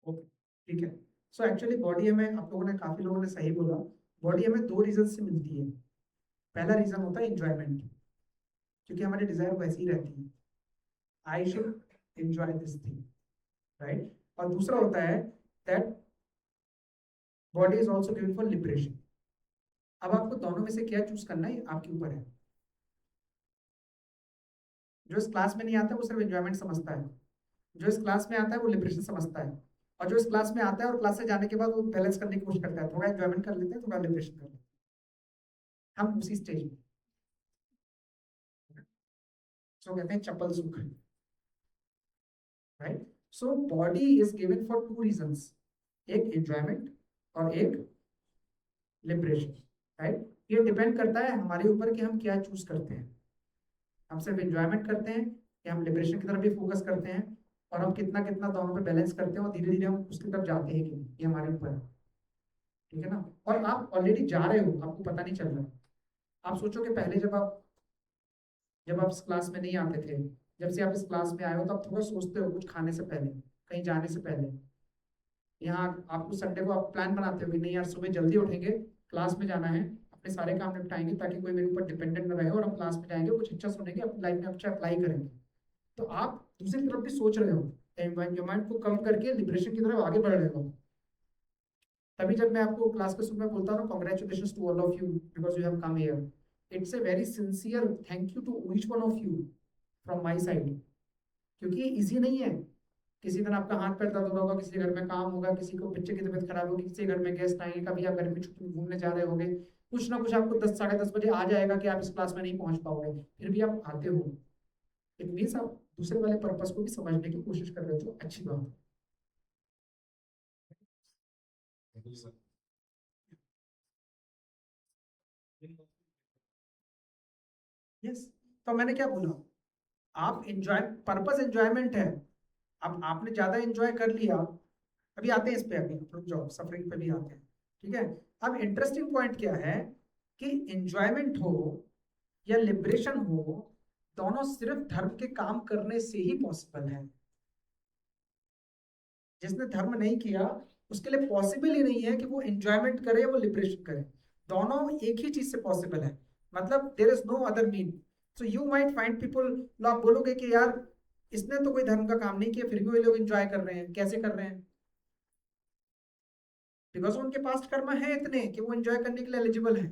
ओके, ठीक है. सो एक्चुअली बॉडी हमें, आप लोगों ने, काफी लोगों ने सही बोला, बॉडी हमें दो रीजन से मिलती है. पहला रीजन होता है एंजॉयमेंट, क्योंकि हमारी डिजायर वैसी रहती है, I should enjoy this thing, right? और दूसरा होता है that body is also given for liberation. अब आपको दोनों में से क्या चूज करना है आपके ऊपर है. जो इस क्लास में नहीं आता है वो सिर्फ एंजॉयमेंट समझता है, जो इस क्लास में आता है वो लिबरेशन समझता है, और जो इस क्लास में आता है और क्लास से जाने के बाद वो बैलेंस करने की कोशिश करता है, थोड़ा एंजॉयमेंट कर लेते हैं, थोड़ा लिबरेशन कर लेते हैं. हम उसी स्टेज में, सो कहते हैं चप्पल सुख, right? So body is given for two reasons, एक एंजॉयमेंट और एक लिबरेशन, राइट? ये डिपेंड करता है हमारे ऊपर कि हम क्या चूज करते हैं. हम सिर्फ एंजॉयमेंट करते हैं या हम लिबरेशन की तरफ भी फोकस करते हैं, और हम कितना कितना दोनों पे बैलेंस करते हैं, और धीरे धीरे हम उसकी तरफ जाते हैं कि नहीं, ये हमारे ऊपर है. ठीक है ना? और आप ऑलरेडी जा रहे हो, आपको पता नहीं चल रहा है. आप सोचो कि पहले जब आप इस क्लास में नहीं आते थे, जब से आप इस क्लास में आए हो तो आप थोड़ा सोचते हो कुछ खाने से पहले, कहीं जाने से पहले. यहाँ आपको संडे को आप प्लान बनाते हो कि नहीं यार सुबह जल्दी उठेंगे, क्लास में जाना है, अपने सारे काम निपटाएंगे ताकि कोई मेरे ऊपर डिपेंडेंट न रहे, और हम क्लास में जाएंगे, कुछ अच्छा सुनेंगे, अपनी लाइफ में अच्छा अप्लाई करेंगे। तो आप दूसरी तरफ भी सोच रहे हो, एनवायरमेंट को कम करके लिबरेशन की तरफ आगे बढ़ रहे हो। तभी जब मैं आपको क्लास के शुरू में बोलता हूँ congratulation to all of you because you have come here, it's a very sincere thank you to each one of you from my side, क्योंकि ये इजी नहीं है। किसी दिन आपका हाथ पैर दर्द हो रहा होगा, किसी के घर में काम होगा, किसी को बच्चे की तबीयत खराब होगी, किसी के घर में गेस्ट आएंगे, कभी आप घर में छुट्टी में घूमने जा रहे होगे, कुछ ना कुछ आपको 10 साढ़े 10 बजे आ जाएगा कि आप इस क्लास में नहीं पहुंच पाओगे, फिर भी आप आते हो। इट मीन्स आप दूसरे वाले पर्पस को भी समझने की कोशिश कर रहे हो, जो अच्छी बात है। यस, तो मैंने क्या बोला, आप एंजॉय, पर्पस एंजॉयमेंट है। अब आपने ज्यादा एंजॉय कर लिया, अभी आते हैं इस पे, अभी रुक जाओ, सफरिंग पे भी आते हैं, ठीक है। अब इंटरेस्टिंग पॉइंट क्या है कि एंजॉयमेंट हो या लिबरेशन हो, दोनों सिर्फ धर्म के काम करने से ही पॉसिबल है। जिसने धर्म नहीं किया उसके लिए पॉसिबल ही नहीं है कि वो एंजॉयमेंट करे, वो लिबरेशन करे। दोनों एक ही चीज से पॉसिबल है, मतलब there is no other mean. So you might find people, आप बोलोगे कि यार इसने तो कोई धर्म का काम नहीं किया, फिर भी वो लोग एंजॉय कर रहे हैं। कैसे कर रहे हैं? बिकॉज उनके पास कर्म है इतने कि वो एंजॉय करने के लिए एलिजिबल है।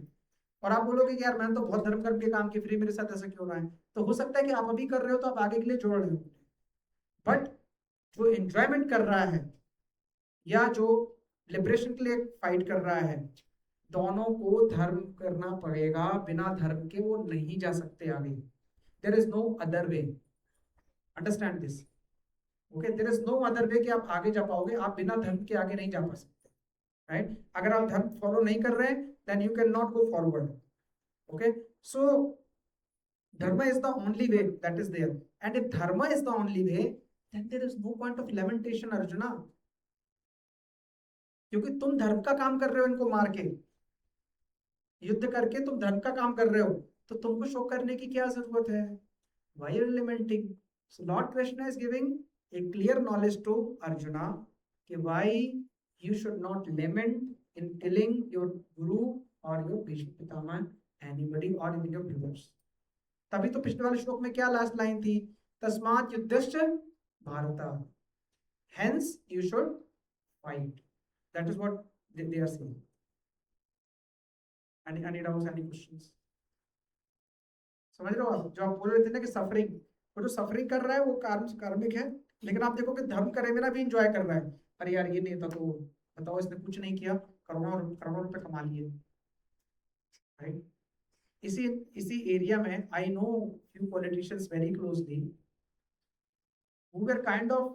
और आप बोलोगे कि यार मैंने तो बहुत धर्म कर्म के काम किए, फिर मेरे साथ ऐसा क्यों रहा है? तो हो सकता है कि आप अभी कर रहे हो तो आप आगे के लिए जोड़ रहे हो, बट जो एंजॉयमेंट कर रहा है या जो लिबरेशन के लिए फाइट कर रहा है, दोनों को धर्म करना पड़ेगा। बिना धर्म के वो नहीं जा सकते आगे। There is no other way, understand this, okay. There is no other way कि आप आगे जा पाओगे, आप बिना धर्म के आगे नहीं जा पा सकते, राइट। अगर आप धर्म फॉलो नहीं कर रहे हैं then you can not go forward, okay. So dharma is the only way that is there, and if dharma is the only way then there is no point of lamentation, Arjuna, क्योंकि तुम धर्म का काम कर रहे हो, इनको मार के, युद्ध करके तुम धर्म का काम कर रहे हो, तो तुमको शोक करने की क्या जरूरत है? Why are you lamenting? So Lord Krishna is giving a clear knowledge to Arjuna कि why you should not lament in killing your guru or your Bhishma Pitama, anybody or even your brothers. तभी तो पिछले वाले श्लोक में क्या last line थी? तस्मात् युद्धश्च Bharat, hence you should fight. That is what they are saying. Any doubts, any questions? समझ रहे हो आप? जो आप बोल रहे थे ना कि सफरिंग, वो जो सफरिंग कर रहा है वो कार्मिक है, लेकिन आप देखो कि धर्म करे बिना भी इंजॉय कर रहा है। अरे यार ये नहीं था तो बताओ, इसने कुछ नहीं किया, करोड़ों करोड़ों रुपए कमा लिए, राइट। इसी इसी एरिया में I know few politicians very closely who were kind of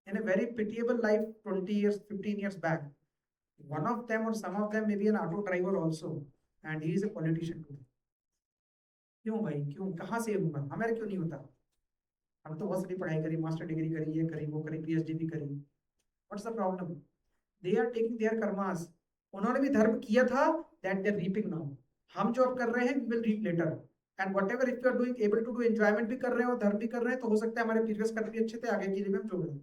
in a very pitiable life 20 years 15 years back. One of them or some of them may be an auto driver also, and he is a politician today. क्यों भाई, क्यों, कहाँ से होगा? हमारे क्यों नहीं होता? हम तो बहुत सारी पढ़ाई करी, मास्टर डिग्री करी, ये करी वो करी, पीएचडी भी करी, what's the problem? They are taking their karmas. उन्होंने भी धर्म किया था, that they are reaping now. हम जो अब कर रहे हैं we will reap later, and whatever if you are doing able to do enjoyment भी कर रहे हो, धर्म भी कर रहे हैं, तो हो सकता है हमारे प्रीवियस कर्म भी अच्छे थे, आगे के लिए भी हम जोड़ लें।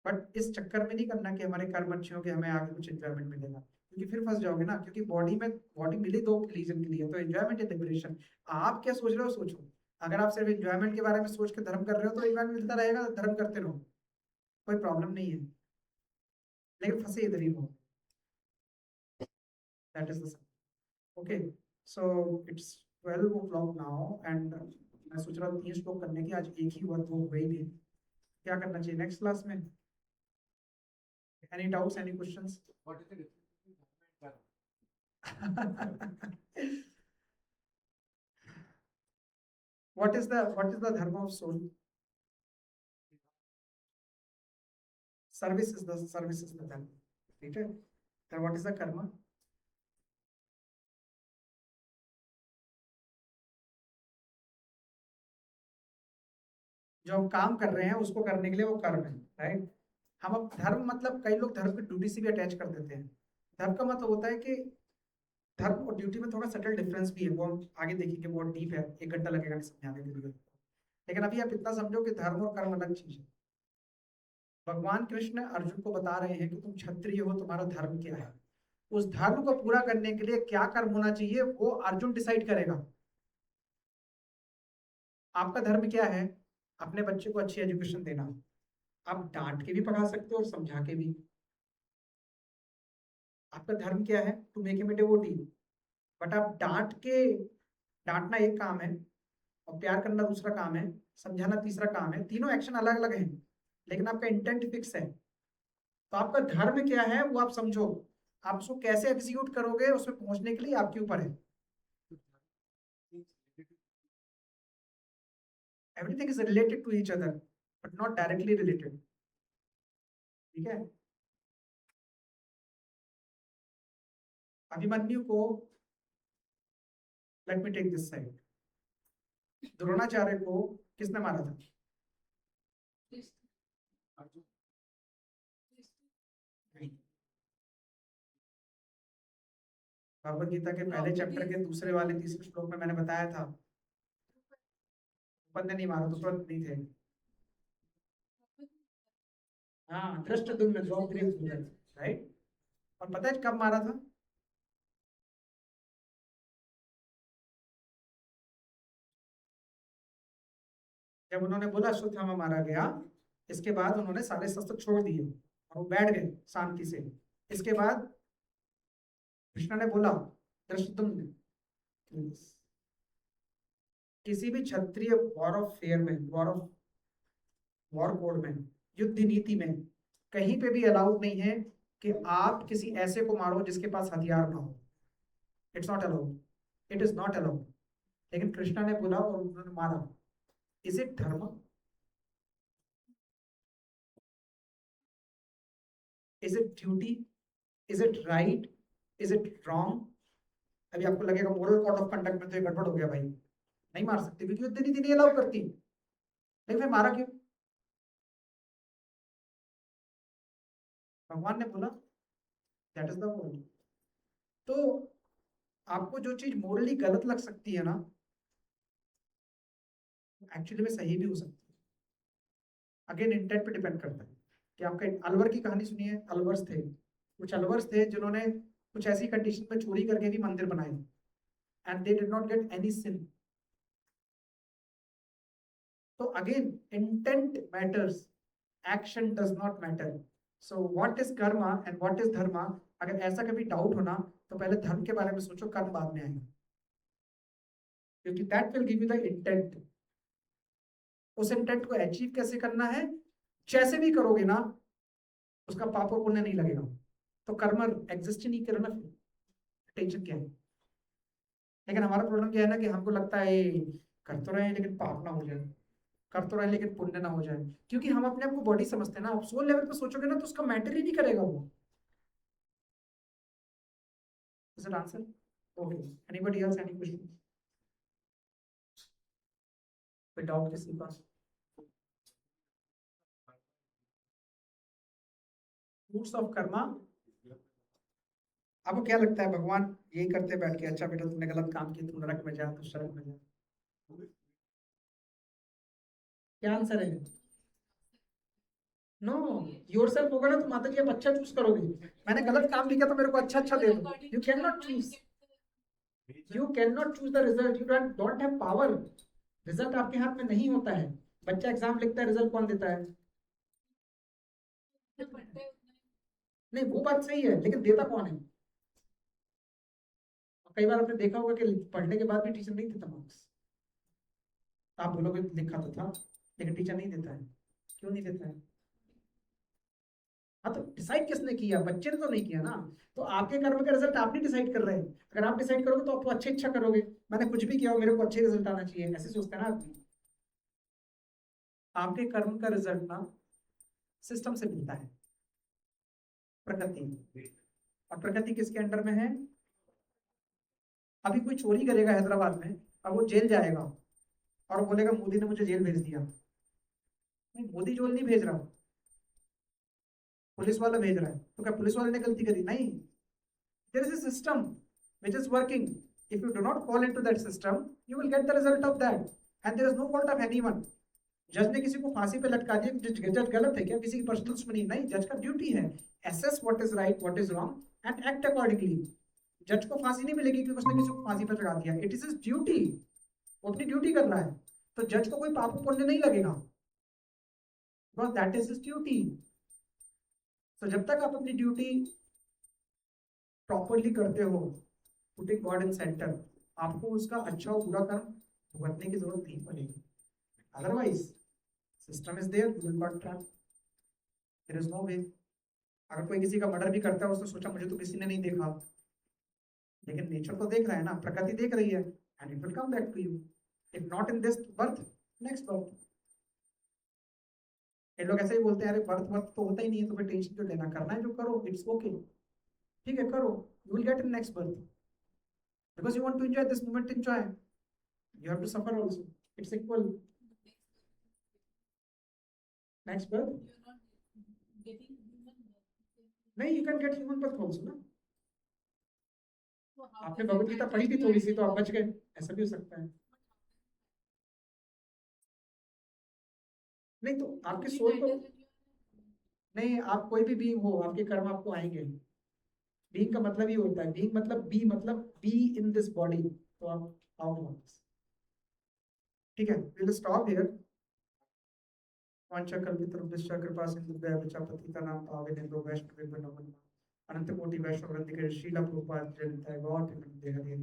बट इस चक्कर में नहीं करना कि हमारे कर्म अच्छे हो कि हमें आगे कुछ एंजॉयमेंट मिलेगा, क्योंकि फिर फंस जाओगे ना। क्योंकि बॉडी मिली दो रीजन के लिए, तो एंजॉयमेंट एंड लिबरेशन। आप क्या सोच रहे हो सोचो। अगर आप सिर्फ एंजॉयमेंट के बारे में सोच के धर्म कर रहे हो तो एंजॉयमेंट मिलता रहेगा, धर्म करते रहो, कोई प्रॉब्लम नहीं है, लेकिन फंसे इधर ही हो। That is the okay. So it's 12 o'clock now, and मैं सोच रहा हूँ 3 श्लोक करने की, आज एक ही हुआ तो हो गई भी। क्या करना चाहिए नेक्स्ट क्लास में? Any doubts, any questions? What is the difference between dharma and dharma? what is the dharma of soul? Service is the dharma, ठीक है। Then what is the karma? जो हम काम कर रहे हैं उसको करने के लिए वो कर्म है, राइट। हम अब धर्म, मतलब कई लोग धर्म को ड्यूटी से भी अटैच कर देते हैं। धर्म का मतलब होता है कि धर्म और ड्यूटी में थोड़ा सटल डिफरेंस भी है, वो हम आगे देखेंगे, बहुत डीप है, 1 घंटा लगेगा समझाने के लिए। लेकिन अभी आप इतना समझो कि धर्म और कर्म अलग चीज है। भगवान कृष्ण अर्जुन को बता रहे हैं कि तुम क्षत्रिय हो, तुम्हारा धर्म क्या है। उस धर्म को पूरा करने के लिए क्या कर्म होना चाहिए वो अर्जुन डिसाइड करेगा। आपका धर्म क्या है? अपने बच्चे को अच्छी एजुकेशन देना। आप डांट के भी पढ़ा सकते हो और समझा के भी। आपका धर्म क्या है? To make him a devotee. But आप डांटना एक काम है और प्यार करना दूसरा काम है, समझाना तीसरा काम है। तीनों एक्शन अलग अलग हैं, लेकिन आपका इंटेंट फिक्स है। तो आपका धर्म क्या है वो आप समझो, आप उसको कैसे एग्जीक्यूट करोगे उसमें पहुंचने के लिए आपके ऊपर है। Everything is related to each other but not directly related. ठीक है। अभिमन्यु को, let me take this side, Dronacharya को किसने मारा था? भगवत गीता के पहले चैप्टर के दूसरे वाले तीसरे श्लोक में मैंने बताया था, बंदे नहीं मारा, दूसरा नहीं थे। हाँ, धृष्टद्युम्न, राइट। और पता है कब मारा था? जब उन्होंने बोला अश्वत्थामा मारा गया, इसके बाद उन्होंने सारे शस्त्र छोड़ दिए और वो बैठ गए शांति से। इसके बाद कृष्ण ने बोला धृष्टद्युम्न, किसी भी क्षत्रिय वॉर ऑफ फेयर में, वॉर कोड में, युद्ध नीति में कहीं पे भी अलाउड नहीं है कि आप किसी ऐसे को मारो जिसके पास हथियार ना हो। It's not allowed, it is not allowed. लेकिन कृष्णा ने बोला और उन्होंने मारा। इज इट धर्म? Is it duty? Is it right? Is it wrong? अभी आपको लगेगा मोरल कोड ऑफ कंडक्ट में तो ये गड़बड़ हो गया भाई, नहीं मार सकते क्योंकि युद्ध नीति नहीं अलाउ करती। लेकिन फिर मारा क्यों? भगवान ने बोला, दैट इज द वर्ल्ड। तो आपको जो चीज मोरली गलत लग सकती है ना, एक्चुअली में सही भी हो सकती है। अगेन इंटेंट पे डिपेंड करता है कि आपका अलवर की कहानी सुनिए। अलवर्स थे, कुछ अलवर्स थे जिन्होंने कुछ ऐसी कंडीशन में चोरी करके भी मंदिर बनाए and they did not get any sin. तो again intent matters, action does not matter. So what is karma and what is dharma? अगर ऐसा कभी डाउट होना तो पहले धर्म के बारे में सोचो, कर्म बाद में आएगा, क्योंकि that will give you the intent. उस इंटेंट को अचीव कैसे करना है, जैसे भी करोगे ना उसका पाप और पुण्य नहीं लगेगा। तो कर्म एग्जिस्ट ही नहीं करना, फिर टेंशन क्या है? लेकिन हमारा प्रॉब्लम क्या है ना कि हमको लगता है ये कर तो रहे हैं लेकिन पाप ना हो जाए, कर तो रहे हैं लेकिन पुण्य ना हो जाए, क्योंकि हम अपने आप को बॉडी समझते हैं ना। आप सोल लेवल पे सोचोगे ना तो उसका मैटर ही नहीं करेगा वो। Is it answer? Okay, anybody else, any question? कोई डाउट किसी का? Roots of karma. आपको क्या लगता है भगवान यही करते बैठ के, अच्छा बेटा तुमने गलत काम किया, तुम नरक में जा, तो शरक में जा? क्या आंसर है? नो, योरसेल्फ होगा ना तो माता जी आप अच्छा चूज करोगे। मैंने गलत काम भी किया तो मेरे को अच्छा अच्छा दे दो। You can not choose, you can not choose the result, you don't have power. Result आपके हाथ में नहीं होता है। बच्चा एग्जाम लिखता है, रिजल्ट कौन देता है? नहीं, वो बात सही है, लेकिन देता कौन है? कई बार आपने देखा होगा कि पढ़ने के बाद भी टीचर नहीं देता मार्क्स। आप बोलोगे लिखा तो था, लेकिन टीचर नहीं देता है। क्यों नहीं देता है? हाँ, तो डिसाइड किसने किया? बच्चे ने तो नहीं किया ना। तो आपके कर्म का रिजल्ट आप नहीं डिसाइड कर रहे हैं। अगर आप डिसाइड करोगे तो आप तो अच्छे इच्छा करोगे, मैंने कुछ भी किया हो मेरे को अच्छे रिजल्ट आना चाहिए, ऐसे सोचते हैं ना आदमी। आपके कर्म का रिजल्ट ना सिस्टम से मिलता है, प्रकृति। और प्रकृति किसके अंडर में है? अभी कोई चोरी करेगा हैदराबाद में, अब वो जेल जाएगा और बोलेगा मोदी ने मुझे जेल भेज दिया। नहीं, मोदी जेल नहीं भेज रहा, पुलिस वाला भेज रहा है। तो क्या पुलिस वाले ने गलती करी? नहीं, there is a system which is working. If you do not fall into that system you will get the result of that, and there is no fault of anyone. जज ने किसी को फांसी पे लटका दिया, जज गलत है क्या? किसी की पर्सनल दुश्मनी नहीं, जज का ड्यूटी है assess what is right what is wrong and act accordingly. जज को फांसी नहीं मिलेगी क्योंकि उसने किसी को फांसी पर चढ़ा दिया, इट इज हिज ड्यूटी, वो अपनी ड्यूटी कर रहा है, तो जज को कोई पाप पुण्य नहीं लगेगा, because that is his duty. तो जब तक आप अपनी ड्यूटी प्रॉपरली करते हो, पुटिंग गॉड इन सेंटर, आपको उसका अच्छा और बुरा कर्म भुगतने की जरूरत नहीं पड़ेगी। Otherwise system is there, you will got trap, there is no way. अगर कोई किसी का मर्डर भी करता है, उसने सोचा मुझे तो किसी ने नहीं देखा, लेकिन नेचर तो देख रहा है ना, प्रकृति देख रही है, and it will come back to you, if not in this birth, next birth. ये लोग ऐसे ही बोलते हैं, अरे बर्थ बर्थ तो होता ही नहीं है, तो फिर टेंशन क्यों लेना, करना है जो करो, इट्स ओके, ठीक है करो, you will get in next birth, because you want to enjoy this moment, enjoy, you have to suffer also, it's equal. Next birth नहीं, you can get human birth also ना, आपने भगवत गीता पढ़ी थी थोड़ी सी, तो आप बच गए, ऐसा भी हो सकता है। नहीं तो आपकी सोच तो, नहीं आप कोई भी बीइंग हो, आपके कर्म आपको आएंगे। बीइंग का मतलब ही होता है, बीइंग मतलब बी इन दिस बॉडी, तो आप आओगे वापस, ठीक है। We will stop here. वांछाकल्पितरुभ्यश्च कृपा सिंधुभ्यः च पतितानां पावनेभ्यो वैष्णवेभ्यो नमो नमः। अनंत कोटि वैष्णव वृंद के श्रील प्रभुपाद जय, गॉड हरि।